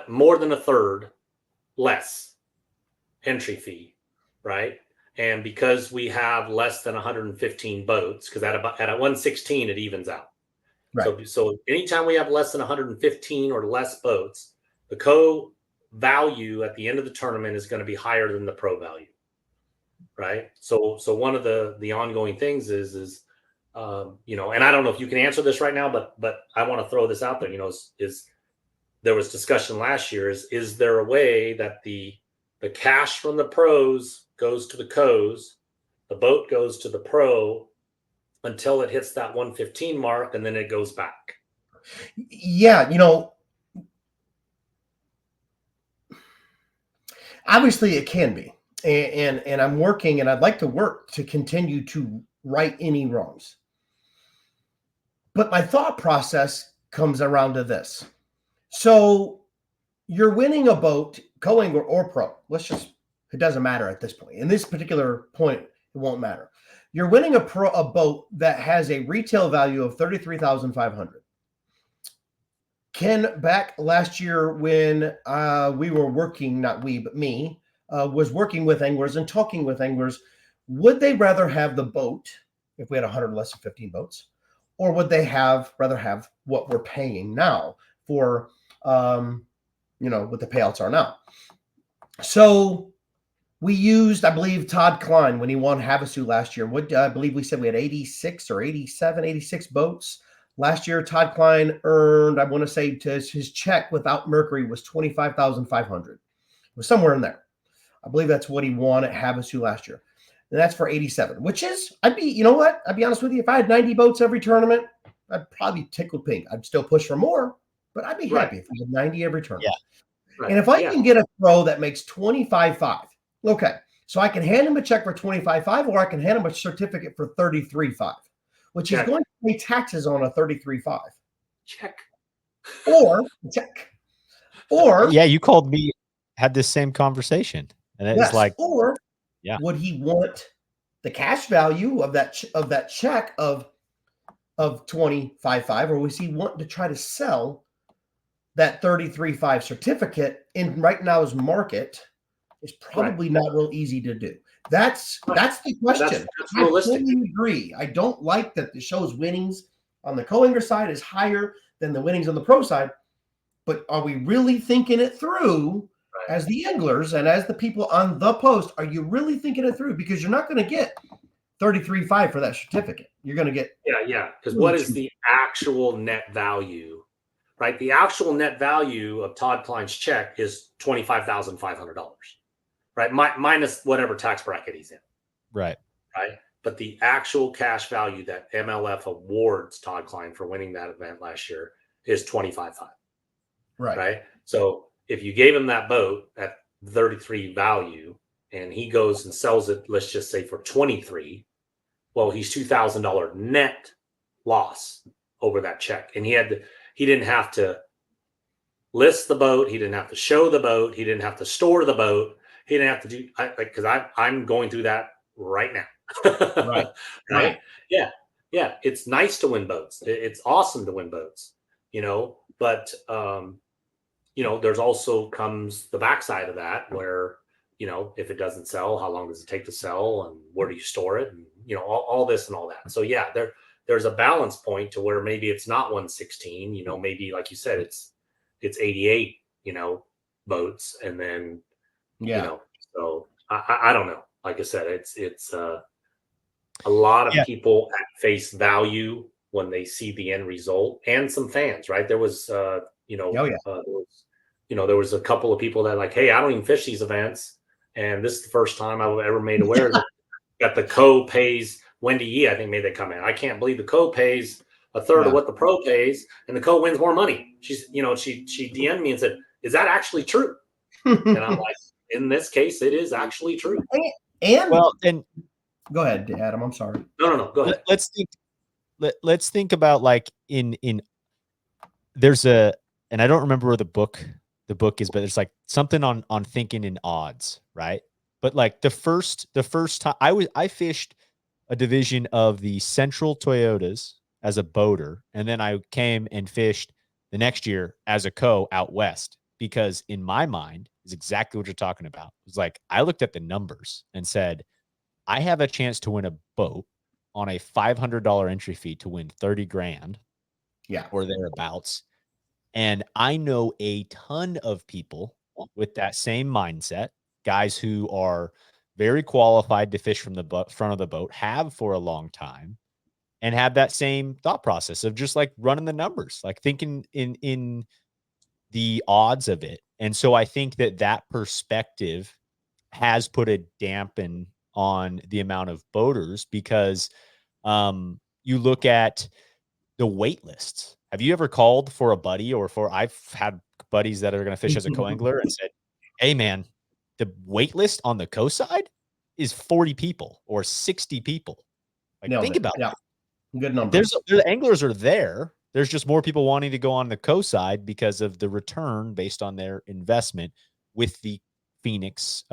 [SPEAKER 2] more than a third less entry fee, right? And because we have less than 115 boats, because at a 116 it evens out. Right. So anytime we have less than 115 or less boats, the co-value at the end of the tournament is going to be higher than the pro value, right? So one of the ongoing things is and I don't know if you can answer this right now, but I want to throw this out there. Is there was discussion last year? Is there a way that the cash from the pros goes to the co's, the boat goes to the pro until it hits that 115 mark, and then it goes back?
[SPEAKER 3] Yeah, obviously it can be, and I'm working, and I'd like to work to continue to right any wrongs. But my thought process comes around to this. So you're winning a boat, co-angler or pro. It doesn't matter at this point. In this particular point, it won't matter. You're winning a boat that has a retail value of $33,500. Ken, back last year when we were working, not we, but me, was working with anglers and talking with anglers, would they rather have the boat if we had 100 less than 15 boats, or would they rather have what we're paying now for, what the payouts are now? So we used, I believe, Todd Klein when he won Havasu last year. I believe we said we had 86 boats. Last year, Todd Klein earned, I want to say, his check without Mercury was $25,500. It was somewhere in there. I believe that's what he won at Havasu last year. And that's for 87, which is, you know what? I'd be honest with you. If I had 90 boats every tournament, I'd probably tickle pink. I'd still push for more, but I'd be happy if I had 90 every tournament.
[SPEAKER 1] Yeah.
[SPEAKER 2] Right.
[SPEAKER 3] And if I can get a pro that makes 25.5, okay. So I can hand him a check for 25.5, or I can hand him a certificate for 33.5, which is going to pay taxes on a 33.5.
[SPEAKER 2] Check.
[SPEAKER 3] Or check. Or
[SPEAKER 1] yeah, you called me, had this same conversation, and it's like,
[SPEAKER 3] or
[SPEAKER 1] yeah,
[SPEAKER 3] would he want the cash value of that check of 25.5, or was he wanting to try to sell that 33.5 certificate in right now's market? Is probably not real easy to do. That's the question.
[SPEAKER 2] That's realistic.
[SPEAKER 3] I totally agree. I don't like that the show's winnings on the co-angler side is higher than the winnings on the pro side. But are we really thinking it through as the anglers and as the people on the post? Are you really thinking it through? Because you're not going to get 33.5 for that certificate. You're going to get
[SPEAKER 2] Because what is the actual net value? Right, the actual net value of Todd Klein's check is $25,500. Right, minus whatever tax bracket he's in.
[SPEAKER 1] right.
[SPEAKER 2] But the actual cash value that MLF awards Todd Klein for winning that event last year is $25,500. Right. So if you gave him that boat at 33 value and he goes and sells it, let's just say for 23, well, he's $2,000 net loss over that check. And he didn't have to list the boat. He didn't have to show the boat. He didn't have to store the boat. He didn't have to do because I'm going through that right now. Right. Yeah. It's nice to win boats. It's awesome to win boats, but there's also comes the backside of that where, if it doesn't sell, how long does it take to sell and where do you store it? And, all this and all that. So yeah, there's a balance point to where maybe it's not 116, maybe like you said, it's 88, boats. And then, so I don't know. Like I said, it's a lot of people at face value when they see the end result, and some fans, right? There was, there was a couple of people that like, hey, I don't even fish these events, and this is the first time I've ever made aware that the co pays. Wendy Yee, I think, made that comment. I can't believe the co pays a third of what the pro pays, and the co wins more money. She's, she DM'd me and said, "Is that actually true?" And I'm like, in this case, it is actually true.
[SPEAKER 3] And
[SPEAKER 1] go
[SPEAKER 3] ahead, Adam. I'm sorry.
[SPEAKER 2] No. Go ahead.
[SPEAKER 1] Let's think about like in there's and I don't remember where the book is, but it's like something on thinking in odds, right? But like the first time I fished a division of the Central Toyotas as a boater, and then I came and fished the next year as a co out west, because in my mind is exactly what you're talking about. It was like I looked at the numbers and said, I have a chance to win a boat on a $500 entry fee to win 30 grand, or thereabouts. And I know a ton of people with that same mindset, guys who are very qualified to fish from the front of the boat, have for a long time, and have that same thought process of just like running the numbers, like thinking in the odds of it. And so I think that perspective has put a dampen on the amount of boaters, because you look at the wait lists. Have you ever called for a buddy, or I've had buddies that are going to fish as a co-angler and said, hey man, the wait list on the co-side is 40 people or 60 people. Like, think about that.
[SPEAKER 3] Good numbers.
[SPEAKER 1] The anglers are there. There's just more people wanting to go on the co-side because of the return based on their investment with the Phoenix,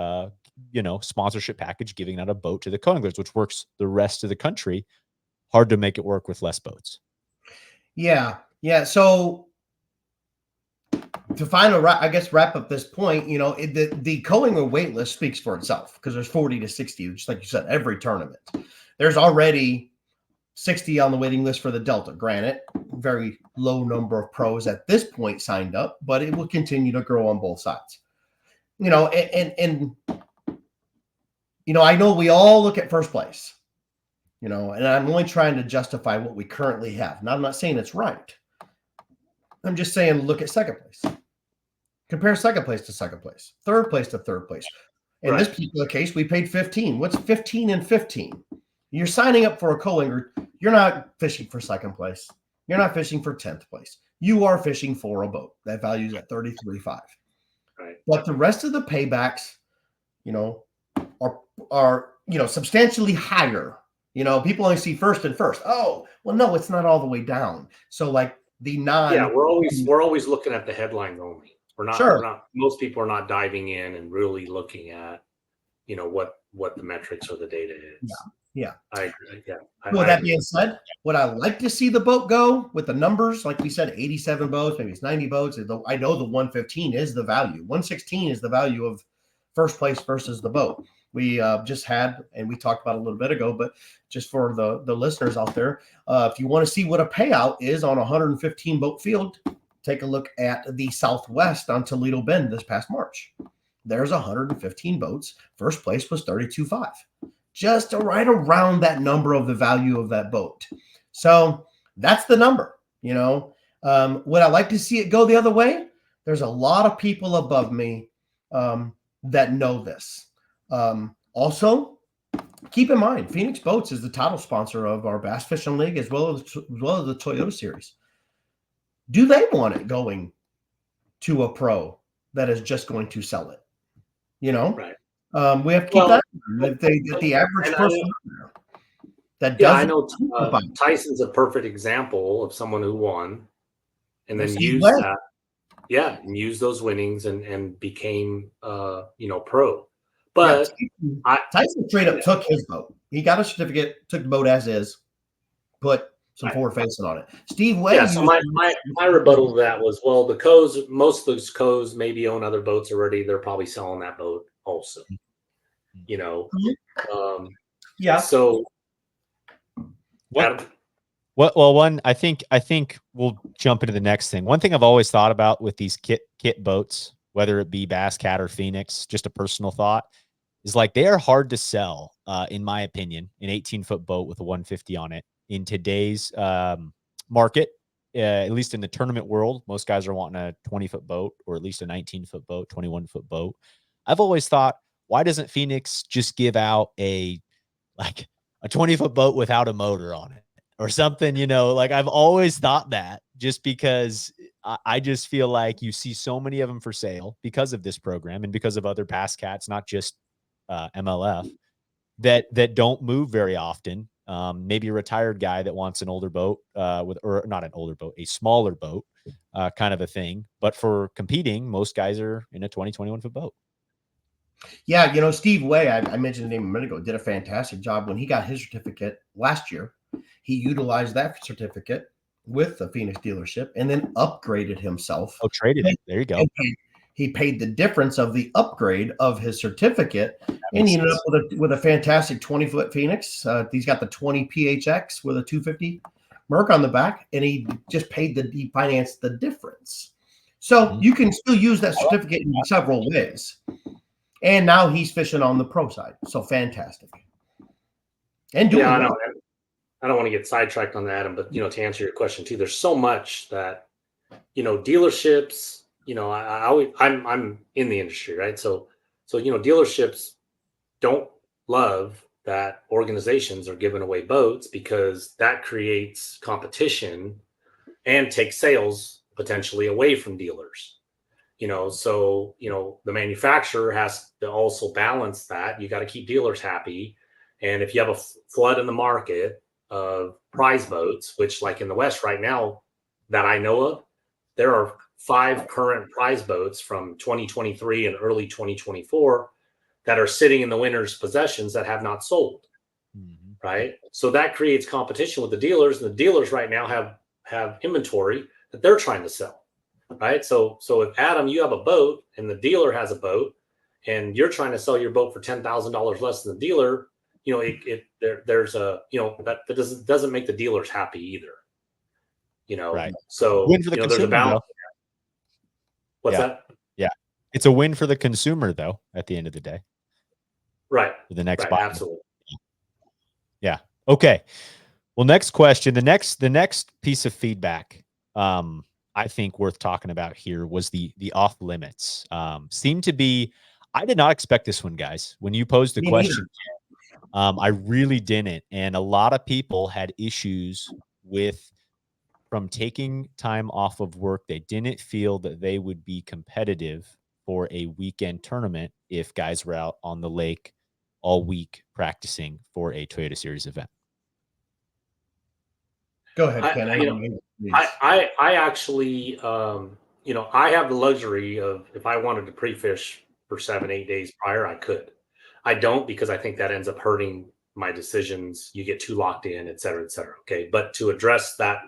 [SPEAKER 1] sponsorship package, giving out a boat to the co-anglers, which works the rest of the country. Hard to make it work with less boats.
[SPEAKER 3] Yeah. So to wrap up this point, the co-angler wait list speaks for itself, because there's 40 to 60, just like you said, every tournament. There's already 60 on the waiting list for the Delta. Granted, very low number of pros at this point signed up, but it will continue to grow on both sides. I know we all look at first place, and I'm only trying to justify what we currently have. Now, I'm not saying it's right. I'm just saying, look at second place. Compare second place to second place, third place to third place. In this particular case, we paid 15. What's 15 and 15? You're signing up for a co-angler. You're not fishing for second place. You're not fishing for 10th place. You are fishing for a boat that values at $33,500.
[SPEAKER 2] Right.
[SPEAKER 3] But the rest of the paybacks, are substantially higher. People only see first and first. Oh, well, no, it's not all the way down. So like the
[SPEAKER 2] we're always looking at the headlines only. We're not most people are not diving in and really looking at what the metrics or the data is.
[SPEAKER 3] Yeah.
[SPEAKER 2] I agree. Yeah.
[SPEAKER 3] With that being said, would I like to see the boat go with the numbers? Like we said, 87 boats, maybe it's 90 boats. I know the 115 is the value. 116 is the value of first place versus the boat. We just had, and we talked about a little bit ago, but just for the listeners out there, if you want to see what a payout is on a 115 boat field, take a look at the Southwest on Toledo Bend this past March. There's 115 boats. First place was 32.5. Just right around that number of the value of that boat. So that's the number. Would I like to see it go the other way? There's a lot of people above me that know this. Also, keep in mind, Phoenix Boats is the title sponsor of our Bass Fishing League as well as the Toyota Series. Do they want it going to a pro that is just going to sell it?
[SPEAKER 2] Right.
[SPEAKER 3] We have to keep that in mind. The average person that does.
[SPEAKER 2] I know Tyson's a perfect example of someone who won and then used that. Yeah, and used those winnings and became pro. But
[SPEAKER 3] Tyson straight up took his boat. He got a certificate, took the boat as is, put some forward facing on it. Steve Way.
[SPEAKER 2] Yeah, so my rebuttal to that was, well, the co's, most of those co's maybe own other boats already. They're probably selling that boat also.
[SPEAKER 3] Yeah.
[SPEAKER 2] So
[SPEAKER 1] I think we'll jump into the next thing. One thing I've always thought about with these kit boats, whether it be Bass Cat or Phoenix, just a personal thought, is like they are hard to sell, in my opinion, an 18-foot boat with a 150 on it in today's market. At least in the tournament world, most guys are wanting a 20-foot boat or at least a 19-foot boat, 21-foot boat. I've always thought, why doesn't Phoenix just give out a 20-foot boat without a motor on it or something? Like I've always thought that, just because I just feel like you see so many of them for sale because of this program and because of other Bass Cats, not just MLF, that don't move very often. Maybe a retired guy that wants an older boat or not an older boat, a smaller boat, kind of a thing. But for competing, most guys are in a 21-foot boat.
[SPEAKER 3] Yeah, Steve Way, I mentioned his name a minute ago, did a fantastic job when he got his certificate last year. He utilized that certificate with the Phoenix dealership and then upgraded himself.
[SPEAKER 1] Oh, traded it. There you go.
[SPEAKER 3] He paid the difference of the upgrade of his certificate, and he ended up with a fantastic 20-foot Phoenix. He's got the 20 PHX with a 250 Merc on the back, and he just he financed the difference. So you can still use that certificate in several ways. And now he's fishing on the pro side. So fantastic. And doing
[SPEAKER 2] I don't want to get sidetracked on that, but to answer your question too, there's so much that dealerships. I'm in the industry, right? So dealerships don't love that organizations are giving away boats because that creates competition and takes sales potentially away from dealers. So the manufacturer has to also balance that. You got to keep dealers happy. And if you have a flood in the market of prize boats, which like in the West right now that I know of, there are 5 current prize boats from 2023 and early 2024 that are sitting in the winner's possessions that have not sold. Right. So that creates competition with the dealers, and the dealers right now have inventory that they're trying to sell. Right. So if Adam, you have a boat and the dealer has a boat and you're trying to sell your boat for $10,000 less than the dealer, there's a, that doesn't make the dealers happy either.
[SPEAKER 1] Right.
[SPEAKER 2] So
[SPEAKER 1] win for the consumer,
[SPEAKER 2] there's a balance. What's that?
[SPEAKER 1] Yeah. It's a win for the consumer though, at the end of the day.
[SPEAKER 2] Right.
[SPEAKER 1] For the next
[SPEAKER 2] buyer. Absolutely.
[SPEAKER 1] Yeah. Okay. Well, next question. The next piece of feedback, I think worth talking about here was the off limits. Seemed to be, I did not expect this one, guys. When you posed the
[SPEAKER 3] Me
[SPEAKER 1] question, I really didn't. And a lot of people had issues with from taking time off of work. They didn't feel that they would be competitive for a weekend tournament if guys were out on the lake all week practicing for a Toyota Series event.
[SPEAKER 3] Go ahead,
[SPEAKER 2] I,
[SPEAKER 3] Ken.
[SPEAKER 2] I- you know, I actually, I have the luxury of, if I wanted to pre-fish for 7, 8 days prior, I could. I don't, because I think that ends up hurting my decisions. You get too locked in, et cetera, et cetera. Okay. But to address that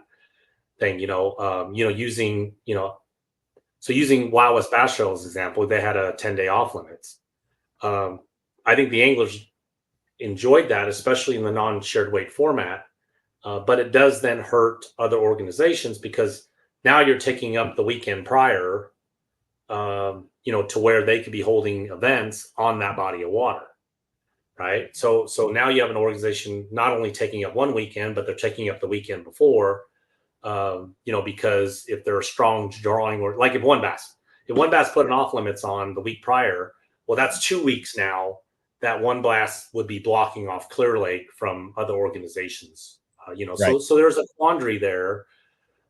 [SPEAKER 2] thing, using Wild West Bass Show as an example, they had a 10-day off limits. I think the anglers enjoyed that, especially in the non-shared weight format. But it does then hurt other organizations, because now you're taking up the weekend prior, to where they could be holding events on that body of water, right? So now you have an organization not only taking up one weekend, but they're taking up the weekend before, because if they're a strong drawing, or like if one bass put an off limits on the week prior, well, that's 2 weeks now that one bass would be blocking off Clear Lake from other organizations.
[SPEAKER 1] Right.
[SPEAKER 2] So there's a quandary there.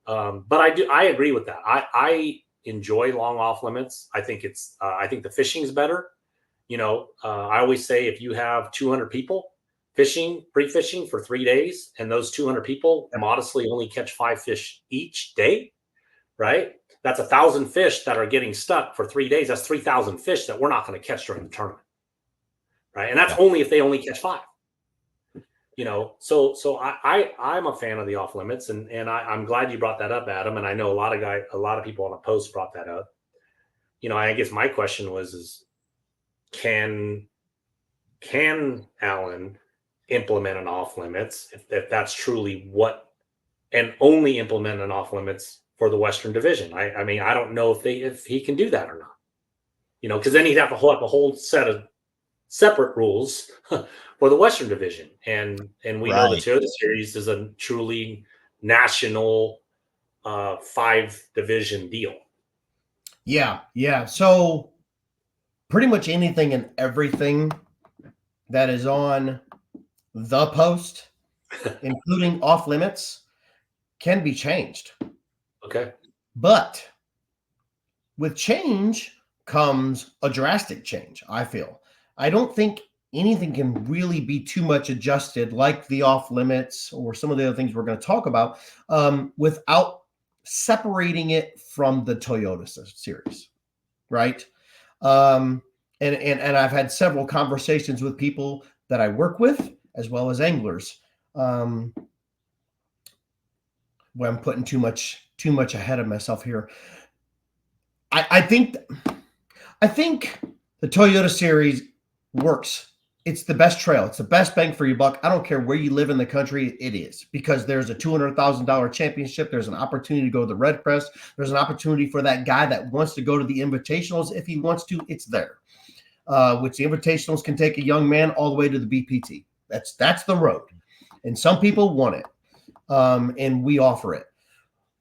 [SPEAKER 2] But I agree with that. I enjoy long off limits. I think I think the fishing is better. I always say, if you have 200 people pre-fishing for 3 days, and those 200 people modestly only catch 5 fish each day, right? That's 1,000 fish that are getting stuck for 3 days. That's 3,000 fish that we're not going to catch during the tournament, right? And that's only if they only catch 5. So I'm a fan of the off limits, and I'm glad you brought that up, Adam. And I know a lot of people on the post brought that up. I guess my question is can Alan implement an off limits, if that's truly what, and only implement an off limits for the Western Division? I mean, I don't know if he can do that or not. Because then he'd have to hold up a whole set of separate rules for the Western Division, and we know the Toyota Series is a truly national 5-division deal.
[SPEAKER 3] Yeah. So pretty much anything and everything that is on the post, including off limits, can be changed.
[SPEAKER 2] Okay.
[SPEAKER 3] But with change comes a drastic change, I feel. I don't think anything can really be too much adjusted, like the off limits or some of the other things we're going to talk about, without separating it from the Toyota Series, right? And I've had several conversations with people that I work with, as well as anglers, where I'm putting too much ahead of myself here. I think the Toyota Series works. It's the best trail. It's the best bang for your buck. I don't care where you live in the country. It is, because there's a $200,000 championship. There's an opportunity to go to the Red Crest. There's an opportunity for that guy that wants to go to the Invitationals. If he wants to, it's there. Which the Invitationals can take a young man all the way to the BPT. That's the road. And some people want it. And we offer it.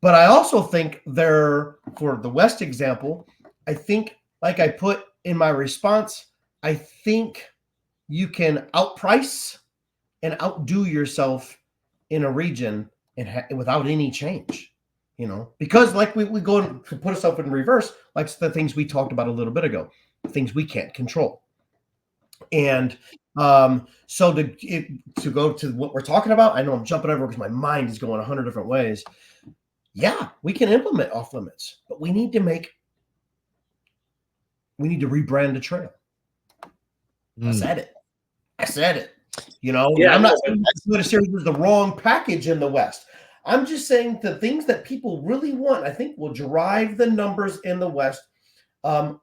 [SPEAKER 3] But I also think for the West example, I think, like I put in my response, I think you can outprice and outdo yourself in a region without any change, because like we go to put ourselves in reverse, like the things we talked about a little bit ago, things we can't control. And so to go to what we're talking about, I know I'm jumping over because my mind is going 100 different ways. Yeah, we can implement off limits, but we need to rebrand the trail. I said it.
[SPEAKER 2] Yeah,
[SPEAKER 3] I'm not saying the Toyota Series is the wrong package in the West. I'm just saying the things that people really want, I think, will drive the numbers in the West. Ken,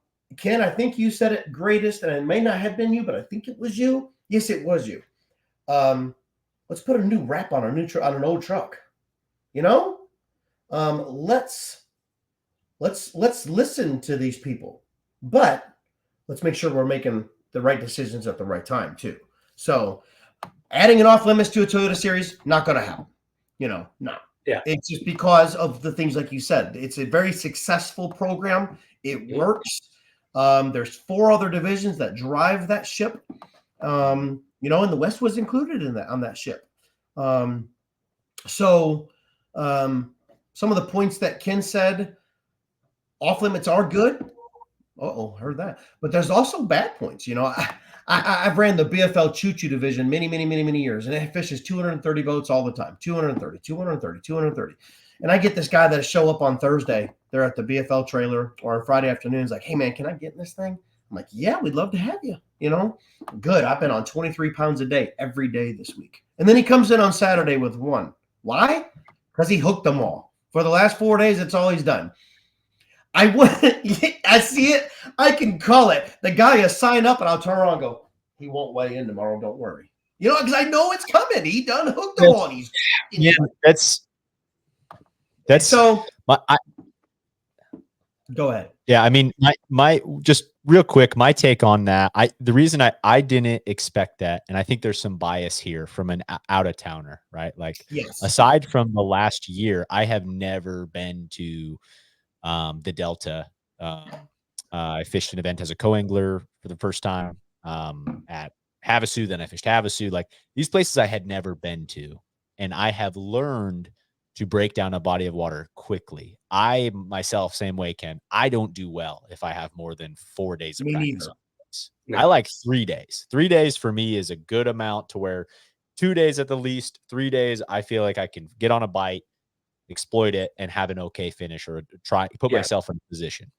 [SPEAKER 3] I think you said it greatest, and it may not have been you, but I think it was you. Yes, it was you. Let's put a new wrap on on an old truck. Let's listen to these people, but let's make sure we're making the right decisions at the right time too. So adding an off limits to a Toyota Series, not going to happen. No.
[SPEAKER 2] Yeah.
[SPEAKER 3] It's just because of the things like you said. It's a very successful program. It works. There's 4 other divisions that drive that ship. And the West was included in that on that ship. So some of the points that Ken said, off limits are good. Heard that. But there's also bad points. I've ran the BFL Choo-Choo division many years, and it fishes 230 boats all the time. 230. And I get this guy that show up on Thursday. They're at the BFL trailer, or on Friday afternoons, like, hey man, can I get in this thing? I'm like, yeah, we'd love to have you. Good. I've been on 23 pounds a day every day this week. And then he comes in on Saturday with 1. Why? Because he hooked them all. For the last 4 days, that's all he's done. I see it. I can call it. The guy has signed up, and I'll turn around and go, he won't weigh in tomorrow. Don't worry. Because I know it's coming. He done hooked them all.
[SPEAKER 1] That's
[SPEAKER 3] so. Go ahead.
[SPEAKER 1] Yeah, I mean, my just real quick, my take on that. The reason I didn't expect that, and I think there's some bias here from an out of towner, right? Like,
[SPEAKER 3] yes.
[SPEAKER 1] Aside from the last year, I have never been to the Delta. I fished an event as a co-angler for the first time at Havasu. Then I fished Havasu. Like, these places I had never been to, and I have learned to break down a body of water quickly. I myself, same way, Ken. I don't do well if I have more than 4 days of practice. No. I like 3 days. 3 days for me is a good amount, to where 2 days at the least, 3 days, I feel like I can get on a bite, exploit it, and have an okay finish, or put myself in a position.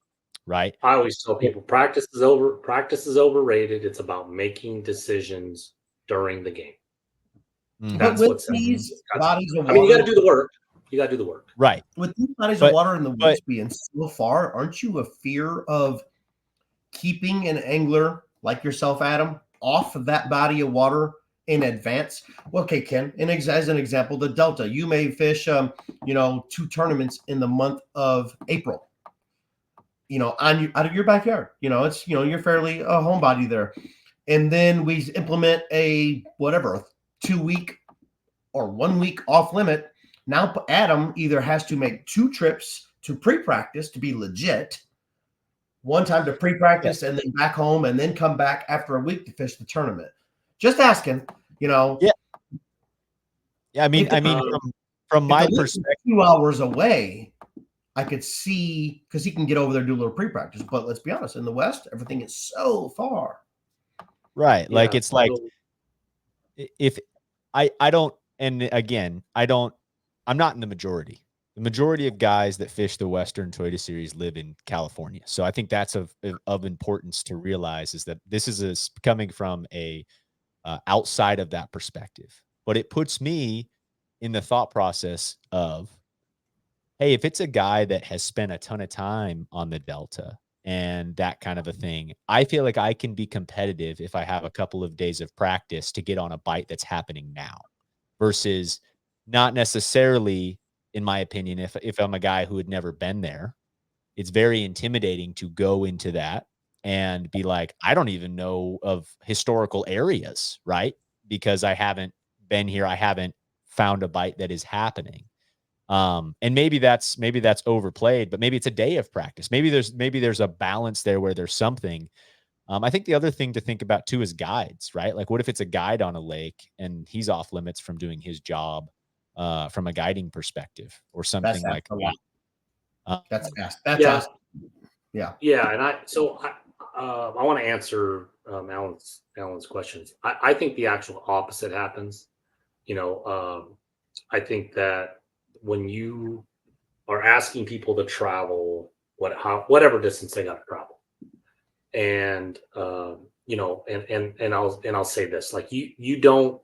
[SPEAKER 1] Right.
[SPEAKER 2] I always tell people practice is overrated. It's about making decisions during the game.
[SPEAKER 3] That's what's these bodies of water.
[SPEAKER 2] I mean, you got to do the work.
[SPEAKER 1] Right.
[SPEAKER 3] With these bodies of water in the woods being so far, aren't you a fear of keeping an angler like yourself, Adam, off of that body of water in advance? Well, okay, Ken, as an example, the Delta, you may fish, 2 tournaments in the month of April, out of your backyard. It's, you're fairly a homebody there. And then we implement a 2-week or 1 week off limit. Now Adam either has to make 2 trips to pre-practice to be legit, one time to pre-practice and then back home, and then come back after a week to fish the tournament. Just asking,
[SPEAKER 1] Yeah. I mean, from my perspective,
[SPEAKER 3] 2 hours away, I could see, because he can get over there and do a little pre-practice. But let's be honest, in the West, everything is so far.
[SPEAKER 1] Right. Like, it's like, if I don't, and again, I'm not in the majority. The majority of guys that fish the Western Toyota Series live in California. So I think that's of importance to realize, is that this is coming from a outside of that perspective. But it puts me in the thought process of, hey, if it's a guy that has spent a ton of time on the Delta and that kind of a thing, I feel like I can be competitive if I have a couple of days of practice to get on a bite that's happening now, versus not necessarily, in my opinion, if I'm a guy who had never been there. It's very intimidating to go into that and be like, I don't even know of historical areas, right? Because I haven't been here. I haven't found a bite that is happening. And maybe that's overplayed, but maybe it's a day of practice. Maybe there's a balance there where there's something. I think the other thing to think about too is guides, right? Like, what if it's a guide on a lake and he's off limits from doing his job from a guiding perspective, or something like that?
[SPEAKER 3] That's fast. That's awesome. Yeah.
[SPEAKER 2] Yeah. And I want to answer Alan's questions. I think the actual opposite happens. I think that when you are asking people to travel, whatever distance they got to travel, and I'll say this, like, you don't,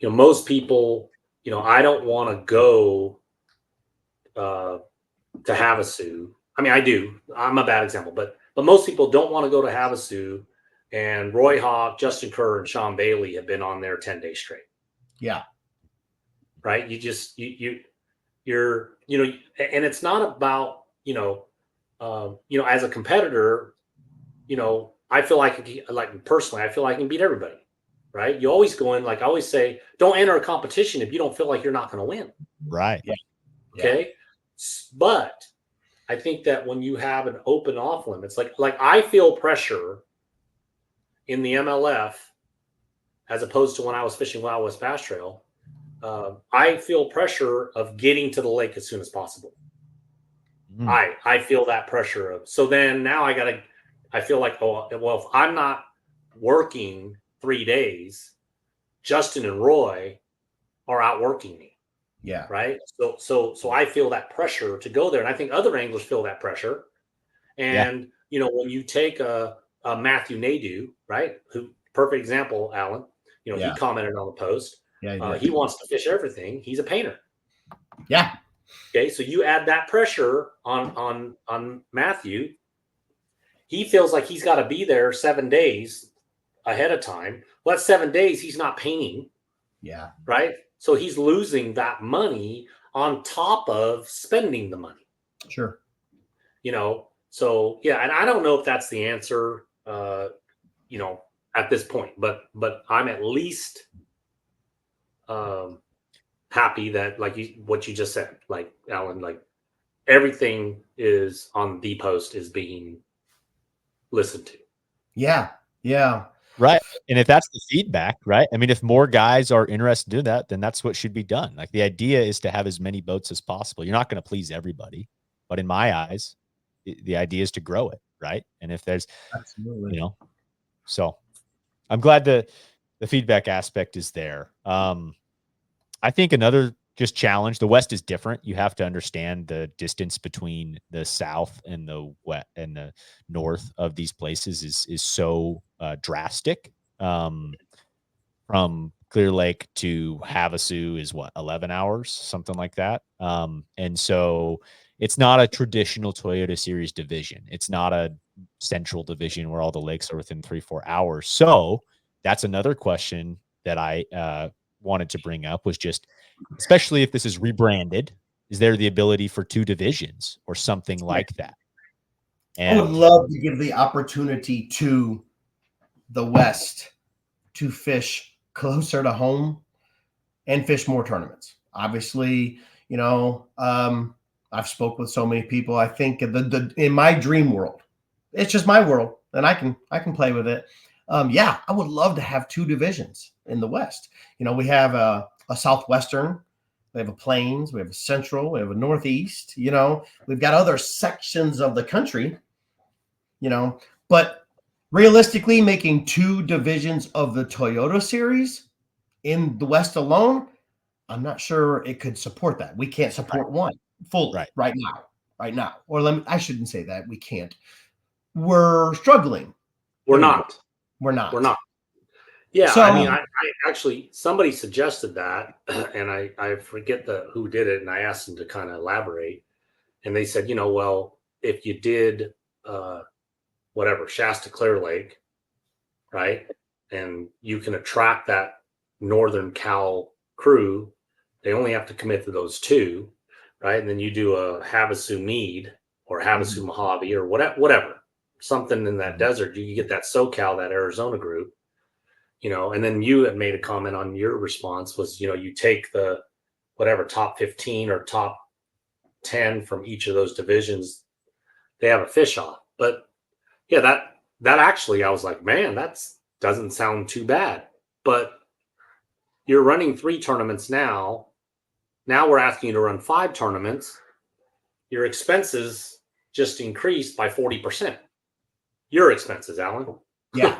[SPEAKER 2] most people, I don't want to go to Havasu. I mean, I do. I'm a bad example, but most people don't want to go to Havasu. And Roy Hawk, Justin Kerr, and Sean Bailey have been on there 10 days straight.
[SPEAKER 3] Yeah.
[SPEAKER 2] Right. You're, and it's not about, as a competitor, I feel like personally, I feel like I can beat everybody. Right. You always go in, like I always say, don't enter a competition if you don't feel like you're not going to win.
[SPEAKER 1] Right.
[SPEAKER 3] Yeah.
[SPEAKER 2] Okay. But I think that when you have an open off limits, like I feel pressure in the MLF as opposed to when I was fishing Wild West Bass Trail. I feel pressure of getting to the lake as soon as possible. I feel that pressure of, so then now I feel like, oh, well, if I'm not working 3 days, Justin and Roy are out working me.
[SPEAKER 3] Yeah.
[SPEAKER 2] Right. So I feel that pressure to go there. And I think other anglers feel that pressure. And, when you take a Matthew Nadeau, right? Who, perfect example, Alan, he commented on the post.
[SPEAKER 3] Yeah.
[SPEAKER 2] He wants to fish everything. He's a painter.
[SPEAKER 3] Yeah.
[SPEAKER 2] Okay. So you add that pressure on Matthew. He feels like he's got to be there 7 days ahead of time. Well, that's 7 days. He's not painting.
[SPEAKER 3] Yeah.
[SPEAKER 2] Right. So he's losing that money on top of spending the money.
[SPEAKER 3] Sure.
[SPEAKER 2] So yeah, and I don't know if that's the answer, at this point, but I'm at least happy that, like what you just said, like Alan, like everything is on the post is being listened to.
[SPEAKER 3] Yeah. Yeah.
[SPEAKER 1] Right. And if that's the feedback, right? I mean, if more guys are interested in that, then that's what should be done. Like, the idea is to have as many boats as possible. You're not going to please everybody, but in my eyes, the idea is to grow it. Right. And if there's,
[SPEAKER 3] Absolutely.
[SPEAKER 1] So I'm glad the feedback aspect is there. I think another just challenge, the West is different. You have to understand the distance between the South and the West and the North of these places is so drastic. From Clear Lake to Havasu is 11 hours, something like that. And so it's not a traditional Toyota Series division. It's not a central division where all the lakes are within 3-4 hours. So that's another question that I wanted to bring up, was just, especially if this is rebranded, is there the ability for 2 divisions or something like that?
[SPEAKER 3] I would love to give the opportunity to the West to fish closer to home and fish more tournaments. Obviously, I've spoke with so many people. I think in my dream world, it's just my world, and I can play with it. I would love to have 2 divisions in the West. We have a Southwestern, we have a Plains, we have a Central, we have a Northeast. We've got other sections of the country. But realistically, making 2 divisions of the Toyota Series in the West alone, I'm not sure it could support that. We can't support one fully right now. Or I shouldn't say that. We can't. We're struggling.
[SPEAKER 2] We're not. Yeah, so, I mean, I actually, somebody suggested that, and I forget who did it, and I asked them to kind of elaborate, and they said, well, if you did Shasta Clear Lake, right, and you can attract that Northern Cal crew, they only have to commit to those 2, right, and then you do a Havasu Mead or Havasu Mojave or whatever, something in that desert, you get that SoCal, that Arizona group. And then you had made a comment on your response was, you take the top 15 or top 10 from each of those divisions, they have a fish off. But yeah, that actually, I was like, man, that doesn't sound too bad. But you're running 3 tournaments now. Now we're asking you to run 5 tournaments. Your expenses just increased by 40%. Your expenses, Alan.
[SPEAKER 3] Yeah.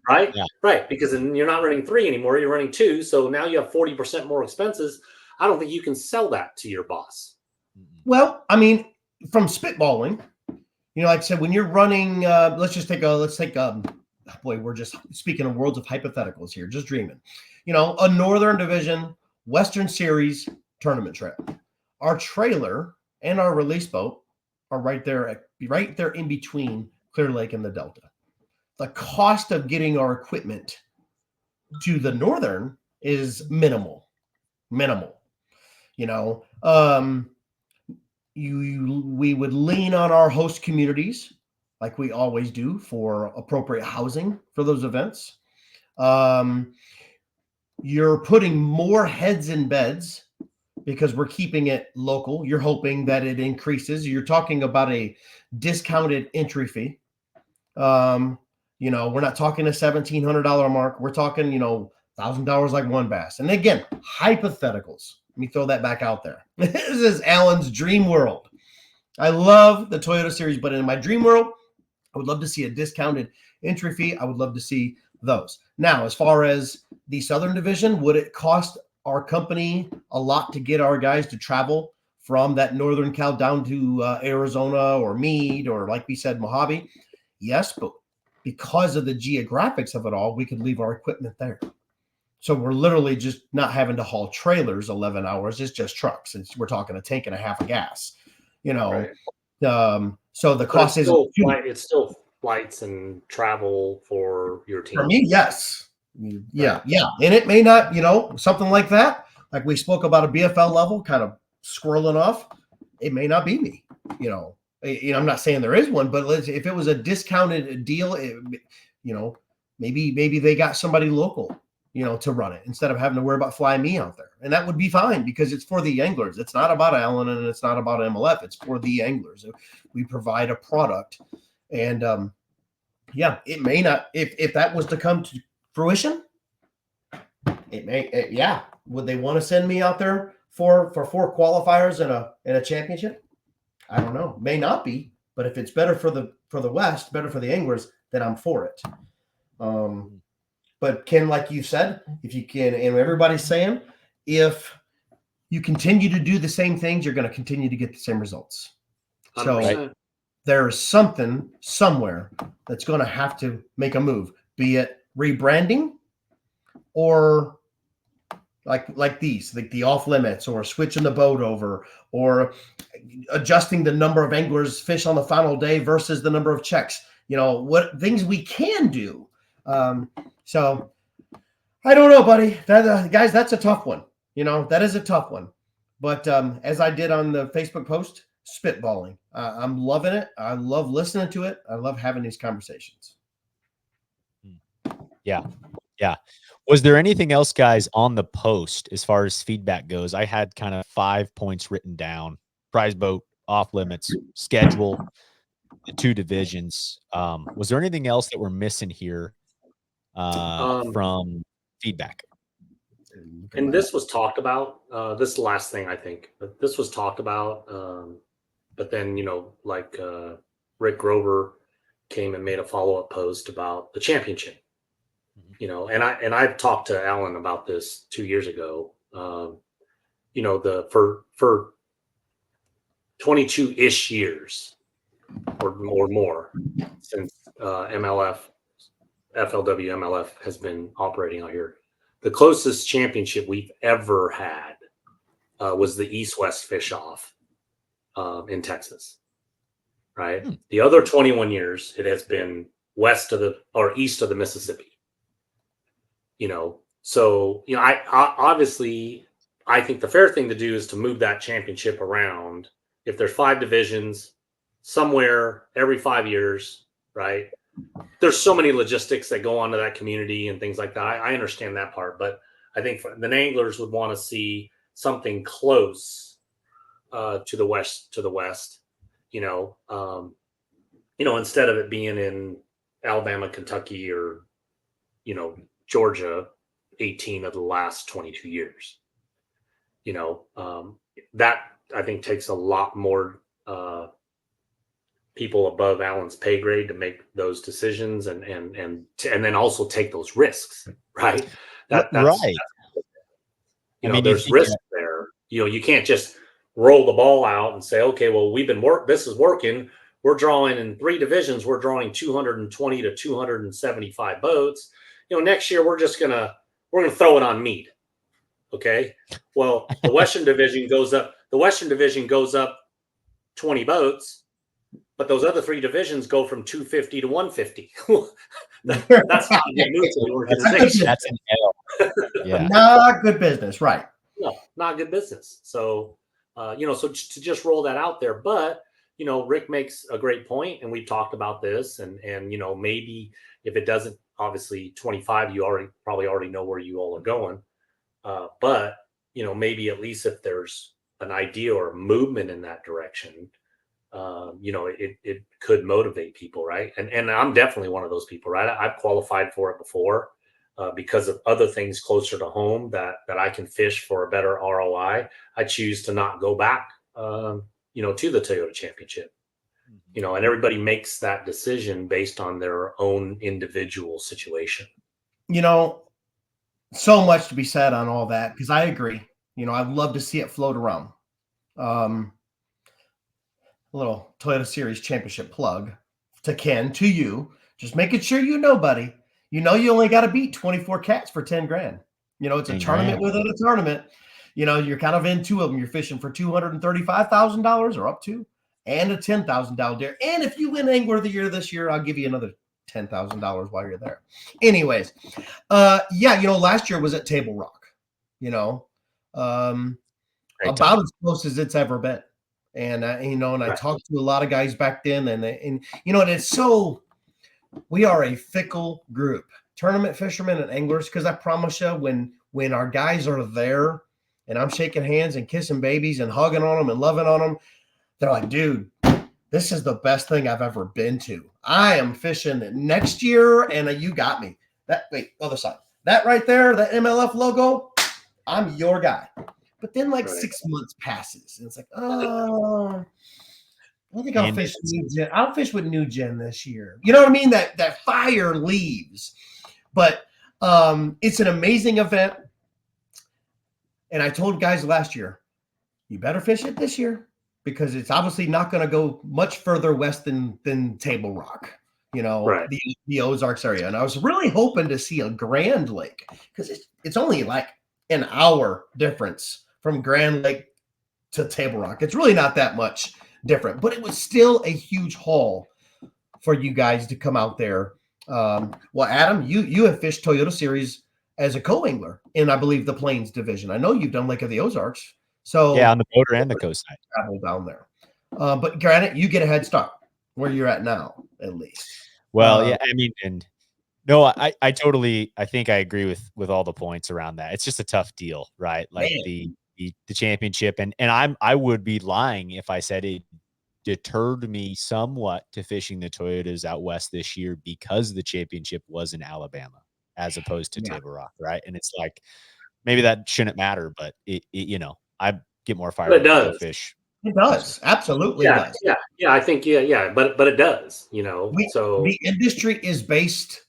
[SPEAKER 2] Right?
[SPEAKER 3] Yeah.
[SPEAKER 2] Right. Because then you're not running 3 anymore. You're running 2. So now you have 40% more expenses. I don't think you can sell that to your boss.
[SPEAKER 3] Well, I mean, from spitballing, like I said, when you're running, let's take boy, we're just speaking of worlds of hypotheticals here, just dreaming, a Northern Division, Western Series tournament trail. Our trailer and our release boat are right there in between Clear Lake and the Delta. The cost of getting our equipment to the Northern is minimal. We would lean on our host communities like we always do for appropriate housing for those events. You're putting more heads in beds because we're keeping it local. You're hoping that it increases. You're talking about a discounted entry fee. We're not talking a $1,700 mark. We're talking, $1,000 like one bass. And again, hypotheticals. Let me throw that back out there. This is Alan's dream world. I love the Toyota Series, but in my dream world, I would love to see a discounted entry fee. I would love to see those. Now, as far as the Southern Division, would it cost our company a lot to get our guys to travel from that Northern Cal down to Arizona or Meade or, like we said, Mojave? Yes, but because of the geographics of it all, we could leave our equipment there. So we're literally just not having to haul trailers 11 hours. It's just trucks. We're talking a tank and a half of gas,
[SPEAKER 2] Right.
[SPEAKER 3] So the cost is
[SPEAKER 2] it's still flights and travel for your team.
[SPEAKER 3] for me. Yes. Yeah. Yeah. And it may not, something like that. Like we spoke about a BFL level kind of squirreling off. It may not be me, I'm not saying there is one, but if it was a discounted deal, maybe they got somebody local, to run it instead of having to worry about flying me out there. And that would be fine because it's for the anglers. It's not about Allen and it's not about MLF. It's for the anglers. We provide a product. And it may not, if that was to come to fruition, it may, would they want to send me out there for 4 qualifiers and a championship? I don't know. May not be, but if it's better for the West, better for the anglers, then I'm for it. But Ken, like you said, if you can, and everybody's saying, if you continue to do the same things, you're going to continue to get the same results. 100%. So there's something somewhere that's going to have to make a move, be it rebranding or like these, like the off limits, or switching the boat over, or adjusting the number of anglers fish on the final day versus the number of checks. What things we can do. So I don't know, buddy. Guys, that's a tough one. That is a tough one. But as I did on the Facebook post, spitballing. I'm loving it. I love listening to it. I love having these conversations.
[SPEAKER 1] Yeah. Yeah. Was there anything else, guys, on the post as far as feedback goes? I had kind of 5 points written down: prize boat, off limits, schedule, the 2 divisions. Was there anything else that we're missing here from feedback?
[SPEAKER 2] And this was talked about. This last thing, I think, but this was talked about. But then, Rick Grover came and made a follow-up post about the championship. And I've talked to Alan about this 2 years ago. For 22-ish years or more since MLF, FLW MLF has been operating out here, the closest championship we've ever had was the East-West Fish Off in Texas. Right. The other 21 years, it has been east of the Mississippi. I think the fair thing to do is to move that championship around. If there's 5 divisions, somewhere every 5 years, right? There's so many logistics that go onto that community and things like that. I understand that part, but I think the anglers would want to see something close to the west. Instead of it being in Alabama, Kentucky, or Georgia, 18 of the last 22 years. That I think takes a lot more people above Allen's pay grade to make those decisions and then also take those risks, right? That's
[SPEAKER 1] right.
[SPEAKER 2] There's risk there. You can't just roll the ball out and say, okay, well, this is working. We're drawing in 3 divisions. We're drawing 220 to 275 boats. Next year we're going to throw it on Meade. Okay. Well, the Western Division goes up. The Western Division goes up 20 boats, but those other 3 divisions go from 250 to 150. That's not a good move to the organization.
[SPEAKER 1] That's an L.
[SPEAKER 3] Yeah. Not good business, right?
[SPEAKER 2] No, not good business. So, so to just roll that out there, but Rick makes a great point, and we've talked about this, and maybe if it doesn't, obviously 25, you probably already know where you all are going. But maybe at least if there's an idea or movement in that direction, it could motivate people, right? And I'm definitely one of those people, right? I've qualified for it before because of other things closer to home that I can fish for a better ROI. I choose to not go back, to the Toyota Championship. And everybody makes that decision based on their own individual situation.
[SPEAKER 3] So much to be said on all that, because I agree. I'd love to see it float around. A little Toyota Series Championship plug to Ken, to you. Just making sure buddy. You only got to beat 24 cats for 10 grand. It's a tournament within a tournament. You're kind of in two of them. You're fishing for $235,000 or up to, and a $10,000 dare. And if you win Angler of the Year this year, I'll give you another $10,000 while you're there. Anyways, last year was at Table Rock. About as close as it's ever been. And I talked to a lot of guys back then, and it's so, we are a fickle group, tournament fishermen and anglers, because I promise you, when our guys are there and I'm shaking hands and kissing babies and hugging on them and loving on them, they're like, dude, this is the best thing I've ever been to. I am fishing next year, and you got me. Other side. That right there, that MLF logo, I'm your guy. But then 6 months passes, and it's like, oh, I think I'll fish New Gen. I'll fish with New Gen this year. You know what I mean? That fire leaves. But it's an amazing event. And I told guys last year, you better fish it this year, because it's obviously not going to go much further west than Table Rock, the Ozarks area. And I was really hoping to see a Grand Lake, because it's only like an hour difference from Grand Lake to Table Rock. It's really not that much different, but it was still a huge haul for you guys to come out there. Well, Adam, you have fished Toyota Series as a co-angler in, I believe, the Plains division. I know you've done Lake of the Ozarks. So
[SPEAKER 1] yeah, on the boater and the coast side.
[SPEAKER 3] Travel down there. But granted, you get a head start where you're at now, at least.
[SPEAKER 1] Well, yeah, I mean, and no, I totally, I think I agree with all the points around that. It's just a tough deal, right? Like the championship, and I would be lying if I said it deterred me somewhat to fishing the Toyotas out west this year, because the championship was in Alabama as opposed to Table Rock, right? And it's like, maybe that shouldn't matter, but it I get more fired up to go fish.
[SPEAKER 3] It does. Absolutely does.
[SPEAKER 2] Yeah. I think, but it does, so
[SPEAKER 3] the industry is based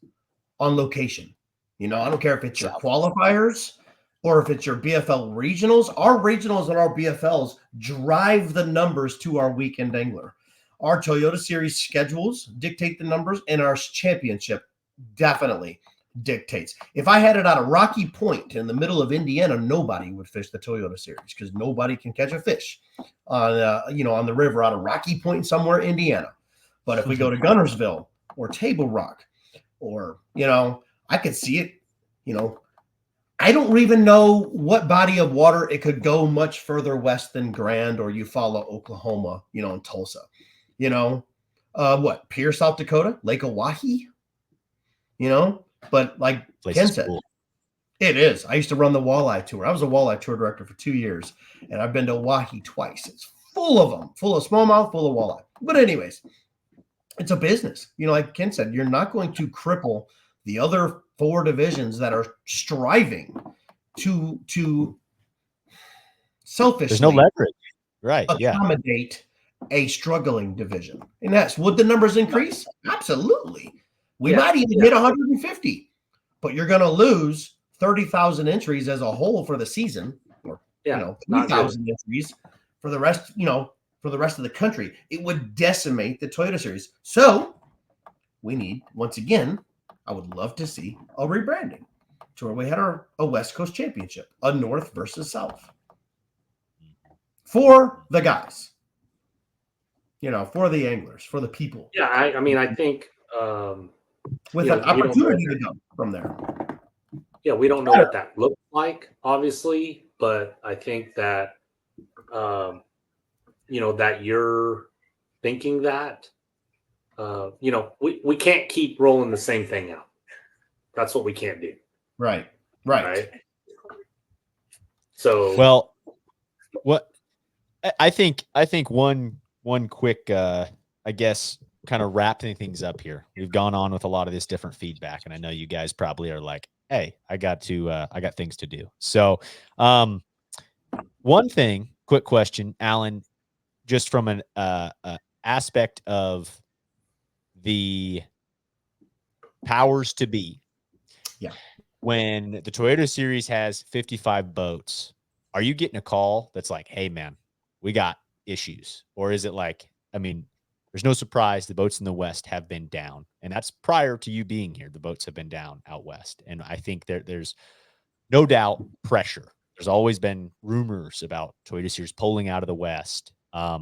[SPEAKER 3] on location. I don't care if it's your qualifiers or if it's your BFL regionals. Our regionals and our BFLs drive the numbers to our weekend angler. Our Toyota Series schedules dictate the numbers, and our championship definitely dictates. If I had it out of Rocky Point in the middle of Indiana, nobody would fish the Toyota Series, because nobody can catch a fish on the river out of Rocky Point somewhere in Indiana. But if we go to Gunnersville or Table Rock, or I could see it. I don't even know what body of water it could go much further west than Grand or Eufaula, Oklahoma, and Tulsa. Pierre, South Dakota, Lake Oahe, but like Ken said, it is. I used to run the walleye tour. I was a walleye tour director for 2 years, and I've been to Oahe twice. It's full of them, full of smallmouth, full of walleye. But anyways, it's a business. Like Ken said, you're not going to cripple the other 4 divisions that are striving to selfishly,
[SPEAKER 1] there's no leverage, right?
[SPEAKER 3] Accommodate a struggling division. And that's, would the numbers increase? Absolutely. We might even hit 150, but you're going to lose 30,000 entries as a whole for the season, or 3,000 entries for the rest. For the rest of the country. It would decimate the Toyota Series. So we need, once again, I would love to see a rebranding to where we had a West Coast Championship, a North versus South, for the guys, for the anglers, for the people.
[SPEAKER 2] Yeah, I think
[SPEAKER 3] with an opportunity to go from there.
[SPEAKER 2] Yeah, we don't know what that looks like, obviously, but I think that that you're thinking that we can't keep rolling the same thing out. That's what we can't do.
[SPEAKER 3] Right.
[SPEAKER 2] So,
[SPEAKER 1] Well, what I think one quick I guess kind of wrapping things up here. We've gone on with a lot of this different feedback, and I know you guys probably are like, hey, I got things to do. So one thing, quick question, Alan, just from an aspect of the powers to be.
[SPEAKER 3] Yeah.
[SPEAKER 1] When the Toyota Series has 55 boats, are you getting a call that's like, hey, man, we got issues? Or is it like, I mean, there's no surprise the boats in the West have been down. And that's prior to you being here. The boats have been down out West. And I think there's no doubt pressure. There's always been rumors about Toyota Series pulling out of the West. I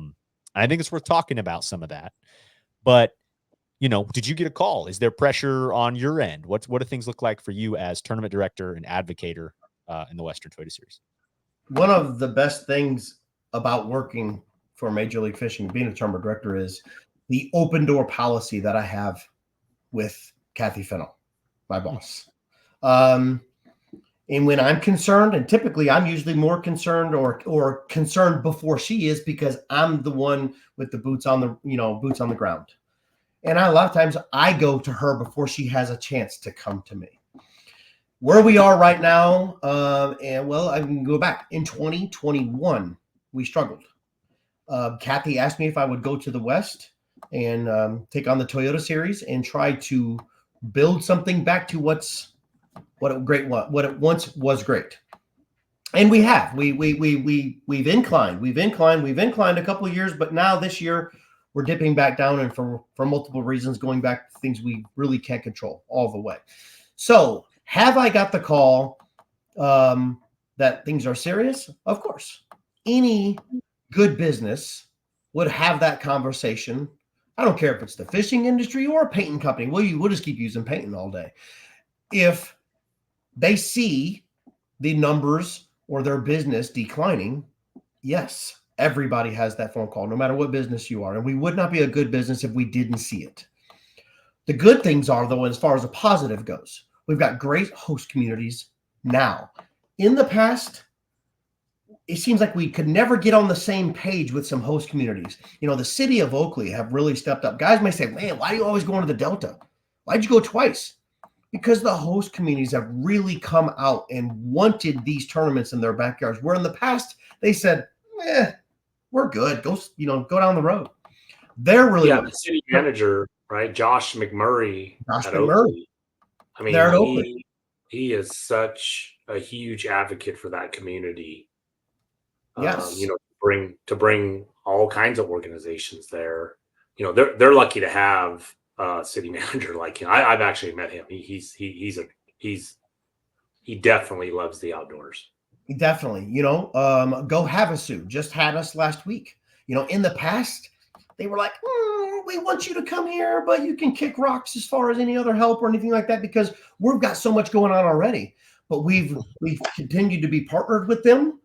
[SPEAKER 1] think it's worth talking about some of that. But did you get a call? Is there pressure on your end? What do things look like for you as tournament director and advocator in the Western Toyota Series?
[SPEAKER 3] One of the best things about working for Major League Fishing, being a tournament director, is the open door policy that I have with Kathy Fennell, my boss. And when I'm concerned, and typically I'm usually more concerned or concerned before she is, because I'm the one with the boots on the ground. And a lot of times I go to her before she has a chance to come to me. Where we are right now, I can go back. In 2021, we struggled. Kathy asked me if I would go to the West and take on the Toyota Series and try to build something back to what it once was great. And we have. We've inclined a couple of years, but now this year we're dipping back down, and for multiple reasons, going back to things we really can't control all the way. So have I got the call that things are serious? Of course. Any good business would have that conversation. I don't care if it's the fishing industry or a painting company. We'll just keep using painting all day. If they see the numbers or their business declining, yes, everybody has that phone call, no matter what business you are. And we would not be a good business if we didn't see it. The good things are, though, as far as a positive goes, we've got great host communities now. In the past, it seems like we could never get on the same page with some host communities. The city of Oakley have really stepped up. Guys may say, man, why do you always go into the Delta? Why'd you go twice? Because the host communities have really come out and wanted these tournaments in their backyards, where in the past they said, we're good. Go down the road. They're really
[SPEAKER 2] the city manager, right? Josh McMurray.
[SPEAKER 3] Oakley.
[SPEAKER 2] I mean, he is such a huge advocate for that community.
[SPEAKER 3] Yes.
[SPEAKER 2] To bring all kinds of organizations there. They're lucky to have a city manager like him. I've actually met him. He definitely loves the outdoors.
[SPEAKER 3] Definitely. Go Havasu just had us last week. In the past, they were like, we want you to come here, but you can kick rocks as far as any other help or anything like that, because we've got so much going on already. But we've continued to be partnered with them,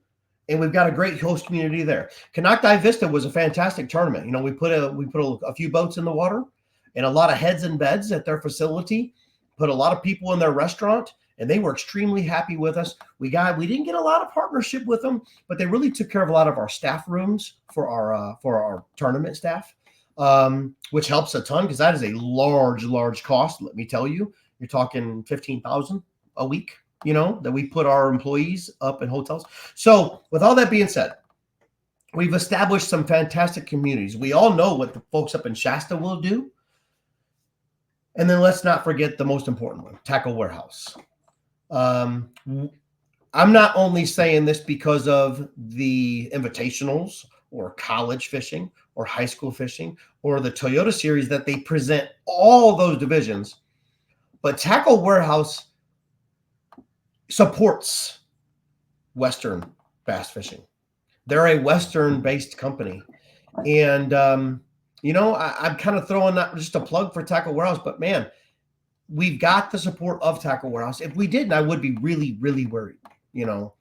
[SPEAKER 3] and we've got a great host community there. Canocti Vista was a fantastic tournament. We put a few boats in the water and a lot of heads and beds at their facility, put a lot of people in their restaurant, and they were extremely happy with us. We didn't get a lot of partnership with them, but they really took care of a lot of our staff rooms for our tournament staff, which helps a ton, because that is a large cost. Let me tell you, you're talking $15,000 a week, that we put our employees up in hotels. So with all that being said, we've established some fantastic communities. We all know what the folks up in Shasta will do. And then let's not forget the most important one, Tackle Warehouse. I'm not only saying this because of the invitationals or college fishing or high school fishing or the Toyota Series that they present all those divisions, but Tackle Warehouse supports Western bass fishing. They're a Western-based company. And, I'm kind of throwing that just a plug for Tackle Warehouse, but man, we've got the support of Tackle Warehouse. If we didn't, I would be really, really worried, and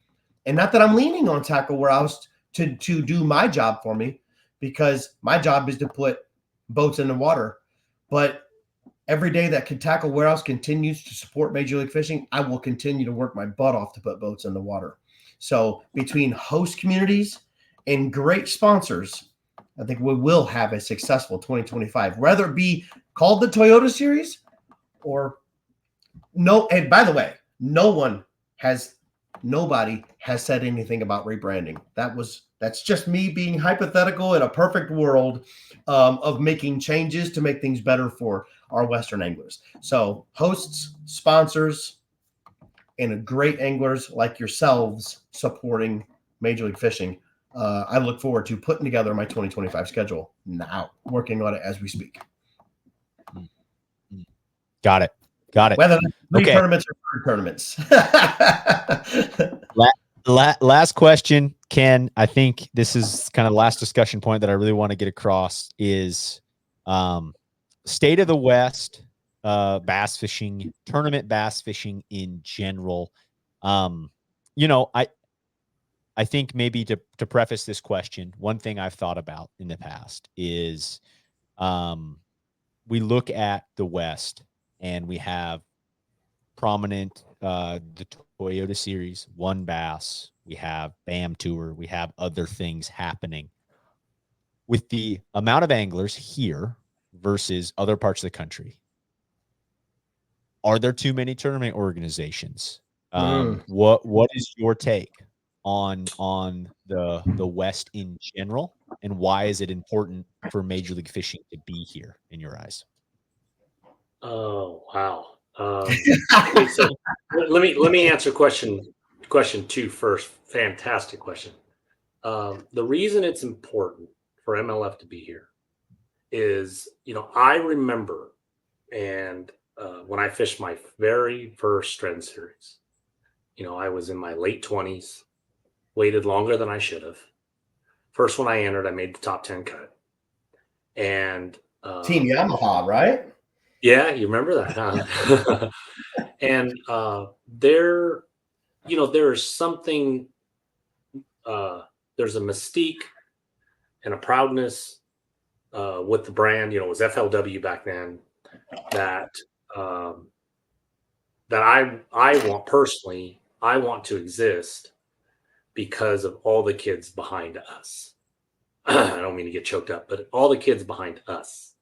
[SPEAKER 3] not that I'm leaning on Tackle Warehouse to do my job for me, because my job is to put boats in the water. But every day that Tackle Warehouse continues to support Major League Fishing, I will continue to work my butt off to put boats in the water. So between host communities and great sponsors, I think we will have a successful 2025, whether it be called the Toyota Series or no. And by the way, nobody has said anything about rebranding. That's just me being hypothetical in a perfect world of making changes to make things better for our Western anglers. So hosts, sponsors, and great anglers like yourselves supporting Major League Fishing. I look forward to putting together my 2025 schedule now, working on it as we speak.
[SPEAKER 1] Got it.
[SPEAKER 3] Whether that's three
[SPEAKER 1] Okay.
[SPEAKER 3] tournaments or 4 tournaments.
[SPEAKER 1] Last question, Ken. I think this is kind of the last discussion point that I really want to get across is state of the West, bass fishing, tournament bass fishing in general. You know, I think maybe to preface this question, one thing I've thought about in the past is we look at the West and we have prominent the Toyota Series, One Bass, we have BAM Tour, we have other things happening. With the amount of anglers here versus other parts of the country, are there too many tournament organizations? What is your take on the West in general, and why is it important for Major League Fishing to be here in your eyes?
[SPEAKER 2] Oh, wow. Okay, so let me answer question 2 first. Fantastic question. The reason it's important for MLF to be here is, I remember, and when I fished my very first Strand Series, I was in my late 20s, waited longer than I should have. First one I entered, I made the top 10 cut. And
[SPEAKER 3] Team Yamaha, right?
[SPEAKER 2] yeah, you remember that, huh? And there is something, there's a mystique and a proudness with the brand. It was FLW back then that I want personally, I want to exist because of all the kids behind us. I don't mean to get choked up, but all the kids behind us.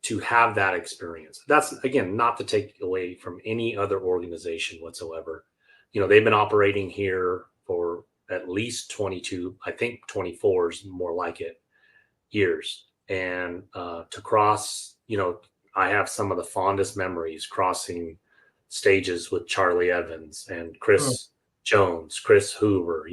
[SPEAKER 2] To have that experience. That's, again, not to take away from any other organization whatsoever. They've been operating here for at least 22, I think 24 is more like it, years. And to cross, I have some of the fondest memories crossing stages with Charlie Evans and Chris Jones, Chris Hoover,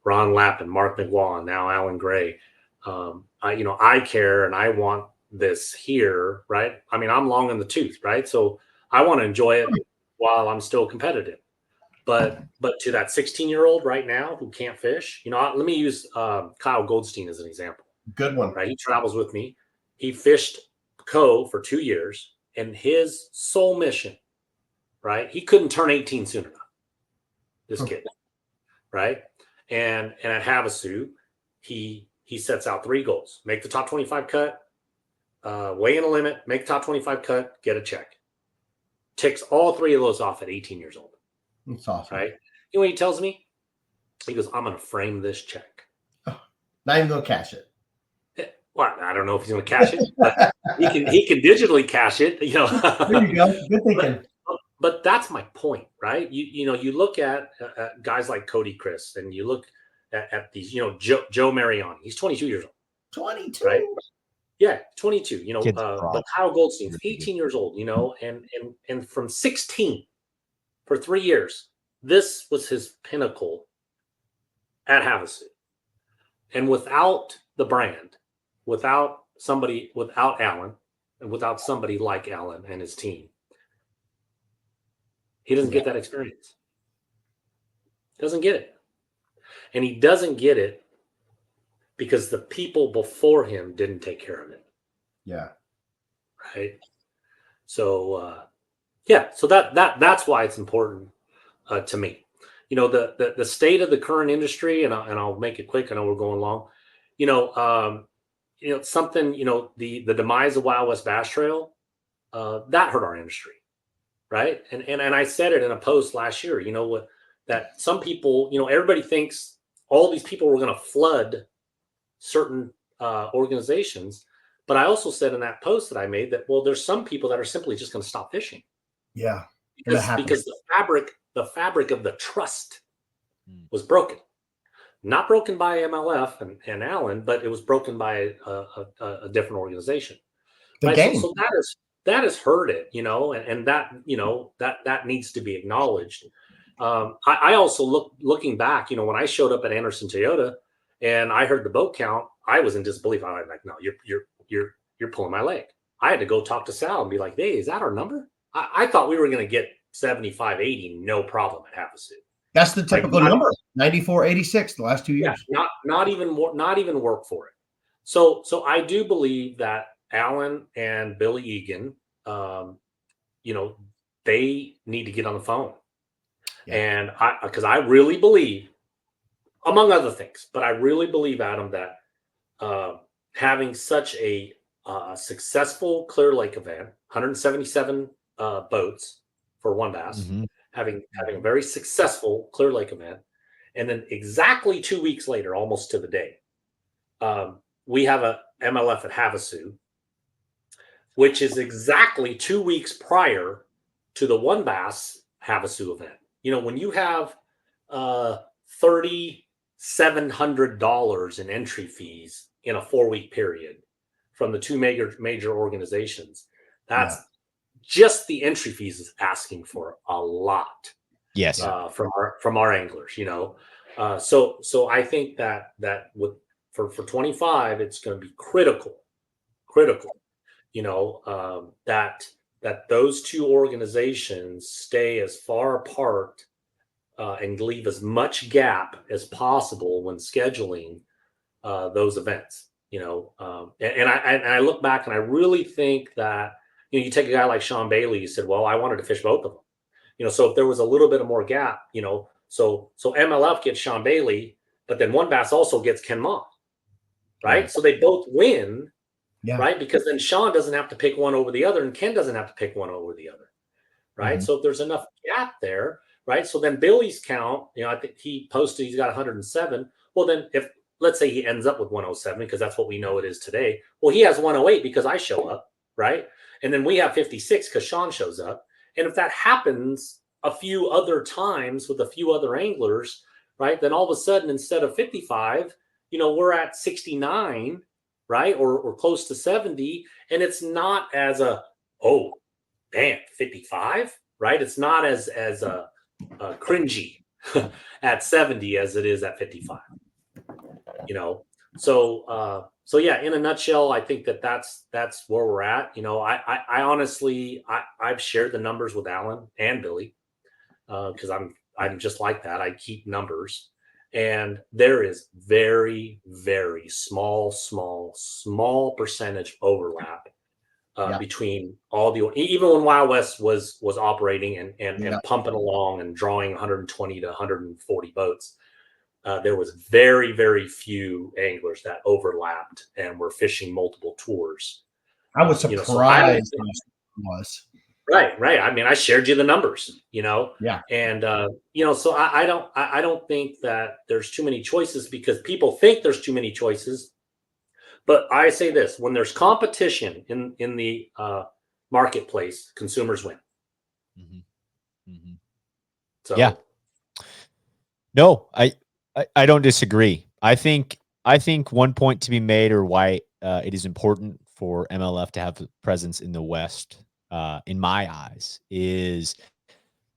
[SPEAKER 2] Ron Lappin, Mark McWaugh, now Alan Gray. I care and I want this here, right? I mean, I'm long in the tooth, right? So I want to enjoy it while I'm still competitive. But to that 16-year-old right now who can't fish, let me use Kyle Goldstein as an example.
[SPEAKER 3] Good one.
[SPEAKER 2] Right? He travels with me. He fished Co for 2 years, and his sole mission, right? He couldn't turn 18 soon enough. This kid, right? And at Havasu, he sets out 3 goals: make the top 25 cut, weigh in a limit, make the top 25 cut, get a check. Ticks all 3 of those off at 18 years old.
[SPEAKER 3] That's awesome.
[SPEAKER 2] Right? You know what he tells me? He goes, I'm going to frame this check.
[SPEAKER 3] Not even going to cash it.
[SPEAKER 2] Well, I don't know if he's going to cash it, but he can digitally cash it.
[SPEAKER 3] There you go. Good thinking.
[SPEAKER 2] But that's my point, right? You look at guys like Cody Chris, and you look at these, Joe Mariani. He's 22 years old.
[SPEAKER 3] 22,
[SPEAKER 2] right? Yeah, 22. But Kyle Goldstein's 18 years old. And from 16 for 3 years, this was his pinnacle at Havasu. And without the brand, without Alan, and without somebody like Alan and his team, he doesn't get that experience. Doesn't get it. And he doesn't get it because the people before him didn't take care of it.
[SPEAKER 3] Yeah.
[SPEAKER 2] Right. So, so that's why it's important to me. The state of the current industry, and I'll make it quick. I know we're going long. Something, the demise of Wild West Bass Trail, that hurt our industry. Right. And I said it in a post last year, that some people, everybody thinks all these people were going to flood certain organizations. But I also said in that post that I made that, well, there's some people that are simply just going to stop fishing.
[SPEAKER 3] Yeah.
[SPEAKER 2] Because the fabric of the trust was broken. Not broken by MLF and Allen, but it was broken by a different organization.
[SPEAKER 3] The game.
[SPEAKER 2] So that has hurt it, and that needs to be acknowledged. I also looking back, when I showed up at Anderson Toyota and I heard the boat count, I was in disbelief. I was like, no, you're pulling my leg. I had to go talk to Sal and be like, hey, is that our number? I thought we were going to get 75, 80, no problem at Havasu.
[SPEAKER 3] That's the typical number, 94, 86, the last 2 years.
[SPEAKER 2] Yeah, not even work for it. So I do believe that Alan and Billy Egan, they need to get on the phone. Yeah. And because I really believe, among other things, but I really believe, Adam, that having such a successful Clear Lake event, 177 boats for one bass, having a very successful Clear Lake event, and then exactly 2 weeks later, almost to the day, we have a MLF at Havasu, which is exactly 2 weeks prior to the one bass Havasu event. When you have $3,700 in entry fees in a 4-week period from the two major organizations, that's just the entry fees is asking for a lot.
[SPEAKER 1] Yes.
[SPEAKER 2] From our anglers, so I think that for 25, it's going to be critical, that those two organizations stay as far apart and leave as much gap as possible when scheduling those events. And I look back and I really think that you take a guy like Sean Bailey. You said, well, I wanted to fish both of them. So if there was a little bit of more gap, so MLF gets Sean Bailey, but then one bass also gets Ken Ma, right? So they both win, right? Because then Sean doesn't have to pick one over the other, and Ken doesn't have to pick one over the other, right? So if there's enough gap there, right? So then Billy's count, I think he posted he's got 107. Well, then if let's say he ends up with 107, because that's what we know it is today. Well, he has 108 because I show up, right? And then we have 56 because Sean shows up. And if that happens a few other times with a few other anglers, right, then all of a sudden, instead of 55, we're at 69, right, or close to 70. And it's not as oh, damn, 55, right? It's not as cringy at 70 as it is at 55, So yeah, in a nutshell, I think that's where we're at. I honestly, I've shared the numbers with Alan and Billy because I'm just like that. I keep numbers, and there is very, very small percentage overlap between all even when Wild West was operating and pumping along and drawing 120 to 140 boats. There was very, very few anglers that overlapped and were fishing multiple tours.
[SPEAKER 3] I was surprised.
[SPEAKER 2] Right. I mean, I shared you the numbers,
[SPEAKER 3] Yeah.
[SPEAKER 2] And so I don't think that there's too many choices because people think there's too many choices. But I say this: when there's competition in the marketplace, consumers win. So
[SPEAKER 1] yeah. No, I don't disagree. I think one point to be made, or why it is important for MLF to have a presence in the West, in my eyes, is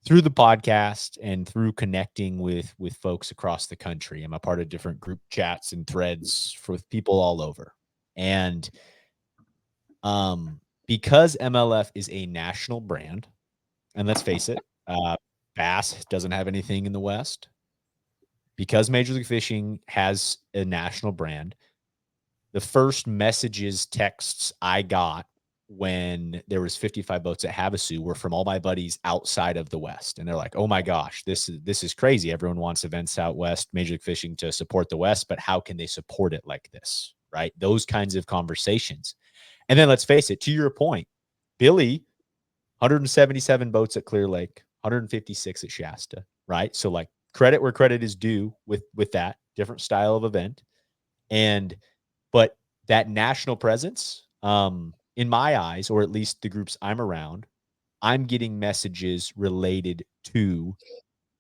[SPEAKER 1] through the podcast and through connecting with folks across the country. I'm a part of different group chats and threads with people all over. And because MLF is a national brand, and let's face it, Bass doesn't have anything in the West. Because Major League Fishing has a national brand, the first messages, texts I got when there was 55 boats at Havasu were from all my buddies outside of the West. And they're like, oh my gosh, this is crazy. Everyone wants events out West, Major League Fishing to support the West, but how can they support it like this? Right? Those kinds of conversations. And then let's face it, to your point, Billy, 177 boats at Clear Lake, 156 at Shasta, right? So like credit where credit is due with that different style of event. But that national presence, in my eyes, or at least the groups I'm around, I'm getting messages related to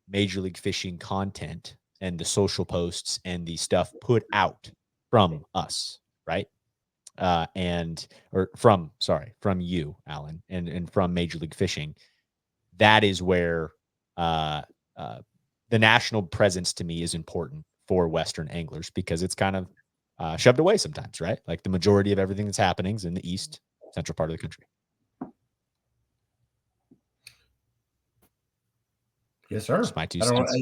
[SPEAKER 1] Major League Fishing content and the social posts and the stuff put out from us, right? From you, Alan, and from Major League Fishing. That is where the national presence to me is important for Western anglers, because it's kind of shoved away sometimes, right? Like the majority of everything that's happening is in the east central part of the country.
[SPEAKER 3] Yes, sir.
[SPEAKER 1] That's my 2 cents.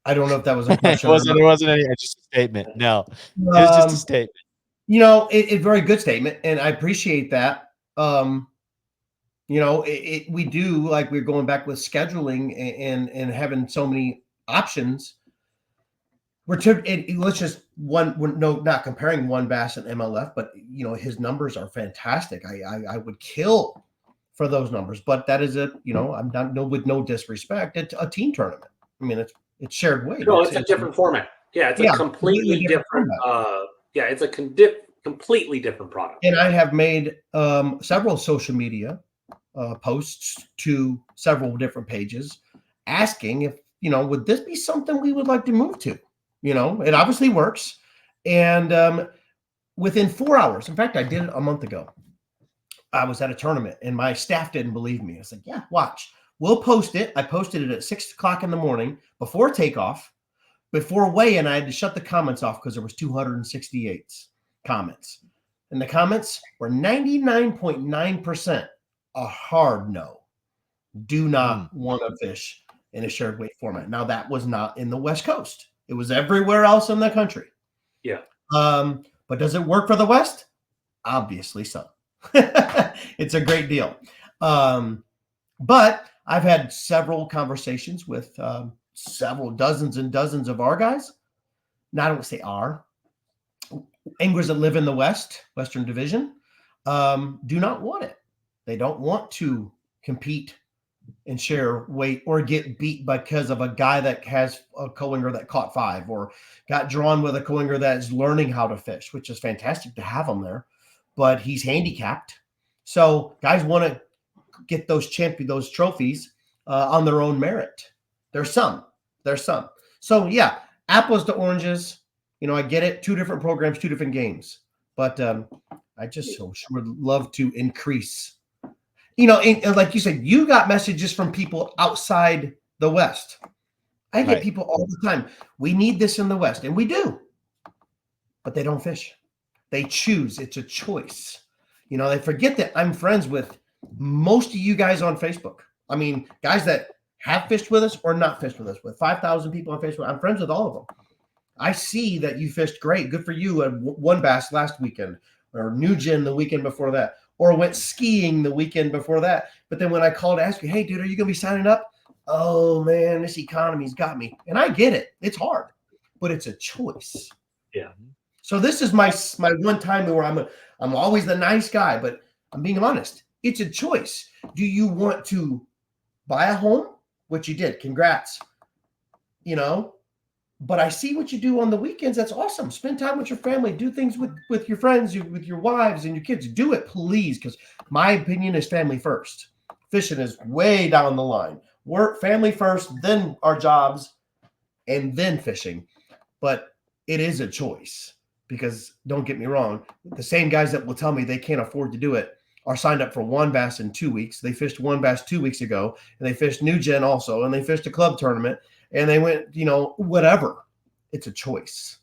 [SPEAKER 3] I don't know if that was a question.
[SPEAKER 1] There wasn't any, just a statement. No, it was just a statement.
[SPEAKER 3] It's very good statement, and I appreciate that. We do, like, we're going back with scheduling and having so many options. Let's just not comparing one bass and MLF, but his numbers are fantastic. I would kill for those numbers, but that is I'm not with no disrespect. It's a team tournament. I mean, it's shared weight.
[SPEAKER 2] No, it's a different format. Yeah, it's a completely different. It's a completely different product.
[SPEAKER 3] And I have made several social media posts to several different pages asking if, would this be something we would like to move to? It obviously works. And within 4 hours, in fact, I did it a month ago. I was at a tournament and my staff didn't believe me. I said, yeah, watch. We'll post it. I posted it at 6 o'clock in the morning before takeoff. Before weigh-in, I had to shut the comments off because there was 268 comments. And the comments were 99.9% a hard no. Do not want to fish in a shared weight format. Now, that was not in the West Coast. It was everywhere else in the country.
[SPEAKER 2] Yeah.
[SPEAKER 3] But does it work for the West? Obviously so. It's a great deal. But I've had several conversations with several dozens and dozens of our guys. Now, I don't say our anglers that live in the Western Division, do not want it. They don't want to compete and share weight or get beat because of a guy that has a co-angler that caught 5 or got drawn with a co-angler that is learning how to fish, which is fantastic to have him there, but he's handicapped. So guys want to get those trophies on their own merit. There's some. So yeah, apples to oranges. I get it. 2 different programs, 2 different games, but I just would love to increase. And like you said, you got messages from people outside the West. I get people all the time. We need this in the West, and we do, but they don't fish. They choose. It's a choice. They forget that I'm friends with most of you guys on Facebook. I mean, guys that have fished with us or not fished with us. With 5,000 people on Facebook, I'm friends with all of them. I see that you fished great. Good for you. At one bass last weekend, or New Gin the weekend before that, or went skiing the weekend before that. But then when I called to ask you, hey, dude, are you going to be signing up? Oh, man, this economy's got me. And I get it. It's hard, but it's a choice.
[SPEAKER 2] Yeah.
[SPEAKER 3] So this is my one time where I'm always the nice guy, but I'm being honest. It's a choice. Do you want to buy a home? Which you did. Congrats. But I see what you do on the weekends. That's awesome. Spend time with your family. Do things with your friends, with your wives and your kids. Do it, please, because my opinion is family first. Fishing is way down the line. Work, family first, then our jobs, and then fishing. But it is a choice, because don't get me wrong, the same guys that will tell me they can't afford to do it are signed up for one bass in 2 weeks. They fished one bass 2 weeks ago, and they fished New Gen also, and they fished a club tournament. And they went, whatever. It's a choice.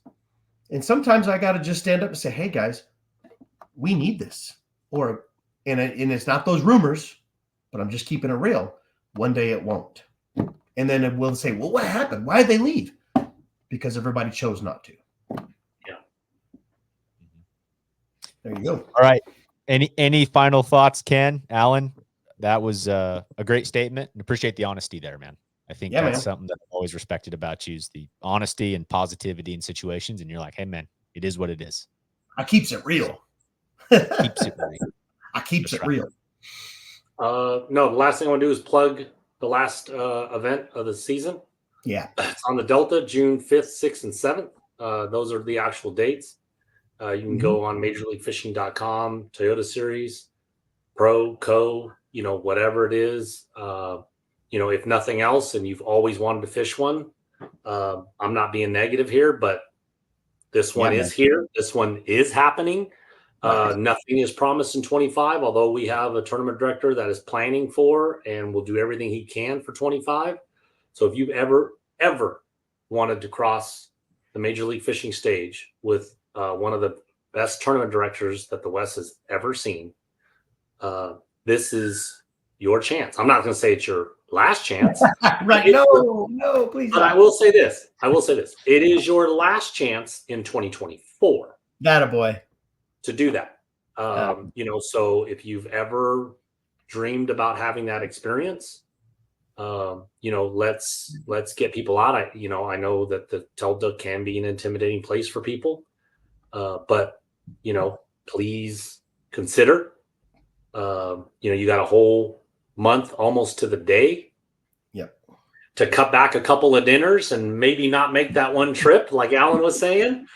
[SPEAKER 3] And sometimes I got to just stand up and say, hey, guys, we need this. And it's not those rumors, but I'm just keeping it real. One day it won't. And then we'll say, well, what happened? Why did they leave? Because everybody chose not to.
[SPEAKER 2] Yeah.
[SPEAKER 3] There you go.
[SPEAKER 1] All right. Any final thoughts, Ken, Alan? That was a great statement, and appreciate the honesty there, man. I think that's something that I've always respected about you, is the honesty and positivity in situations. And you're like, hey, man, it is what it is.
[SPEAKER 3] I keeps it real.
[SPEAKER 1] Keeps it real.
[SPEAKER 3] I keeps it real.
[SPEAKER 2] No, the last thing I want to do is plug the last event of the season.
[SPEAKER 3] Yeah.
[SPEAKER 2] It's on the Delta, June 5th, 6th, and 7th. Those are the actual dates. You can go on MajorLeagueFishing.com, Toyota Series, Pro, Co, whatever it is. If nothing else, and you've always wanted to fish one, I'm not being negative here, but this one is here. This one is happening. Nothing is promised in 25, although we have a tournament director that is planning for and will do everything he can for 25. So if you've ever wanted to cross the Major League Fishing stage with one of the best tournament directors that the West has ever seen, this is your chance. I'm not going to say it's your last chance.
[SPEAKER 3] Right. No, please.
[SPEAKER 2] But I will say this. It is your last chance in 2024.
[SPEAKER 3] That a boy.
[SPEAKER 2] To do that. So if you've ever dreamed about having that experience, let's get people out. I know that the Delta can be an intimidating place for people, but please consider. You got a whole month almost to the day.
[SPEAKER 3] Yep.
[SPEAKER 2] To cut back a couple of dinners and maybe not make that one trip, like Alan was saying.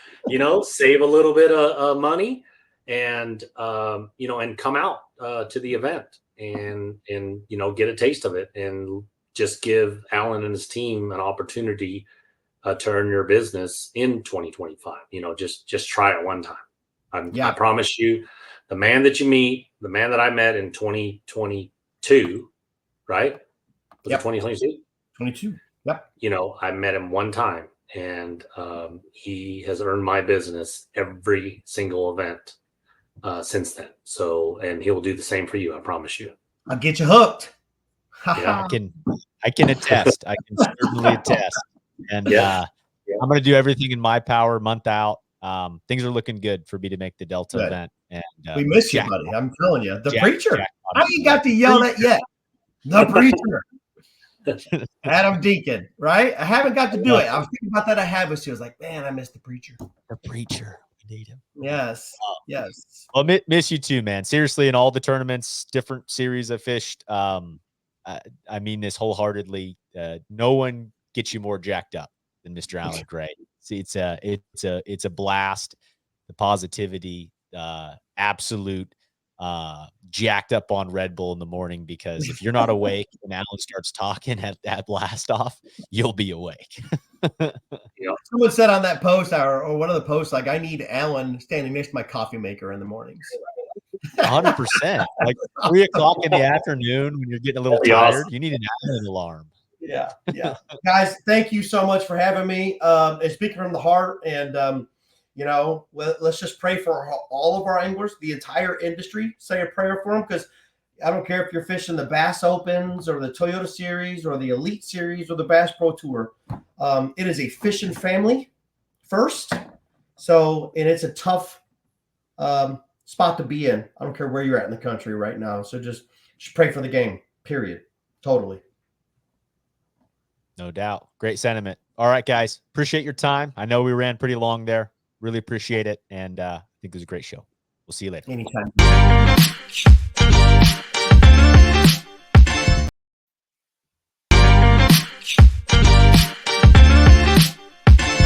[SPEAKER 2] Save a little bit of money, and and come out to the event and get a taste of it, and just give Alan and his team an opportunity to earn your business in 2025. Just try it one time. I promise you, the man that you meet, the man that I met in 2022, right? Was it 2022?
[SPEAKER 3] 22. Yep.
[SPEAKER 2] I met him one time, and he has earned my business every single event since then. So, and he will do the same for you. I promise you.
[SPEAKER 3] I'll get you hooked.
[SPEAKER 1] Yeah, I can attest. I can certainly attest. And I'm going to do everything in my power, month out. Things are looking good for me to make the Delta event. And
[SPEAKER 3] we miss you, buddy. I'm telling you, the preacher. I ain't got to yell that yet. The preacher. Adam Deakin, right? I haven't got to do it. I was thinking about that at Havasu. I was like, man, I miss the preacher.
[SPEAKER 1] The preacher. We need him.
[SPEAKER 3] Yes. Yes.
[SPEAKER 1] Well, miss you too, man. Seriously, in all the tournaments, different series I fished, I mean this wholeheartedly. No one gets you more jacked up than Mr. Alan Gray. See, it's a blast. The positivity, absolute jacked up on Red Bull in the morning, because if you're not awake and Alan starts talking at that blast off, you'll be awake.
[SPEAKER 3] Someone said on that post or one of the posts, like, I need Alan standing next to my coffee maker in the mornings.
[SPEAKER 1] 100%. Like 3 o'clock in the afternoon when you're getting a little tired, you need an Alan alarm.
[SPEAKER 3] Yeah. Guys, thank you so much for having me. And speaking from the heart, and let's just pray for all of our anglers, the entire industry. Say a prayer for them, because I don't care if you're fishing the Bass Opens or the Toyota Series or the Elite Series or the Bass Pro Tour. It is a fishing family first. So, and it's a tough spot to be in. I don't care where you're at in the country right now. So just pray for the game, period. Totally.
[SPEAKER 1] No doubt. Great sentiment. All right, guys. Appreciate your time. I know we ran pretty long there. Really appreciate it. And I think it was a great show. We'll see you later.
[SPEAKER 3] Anytime.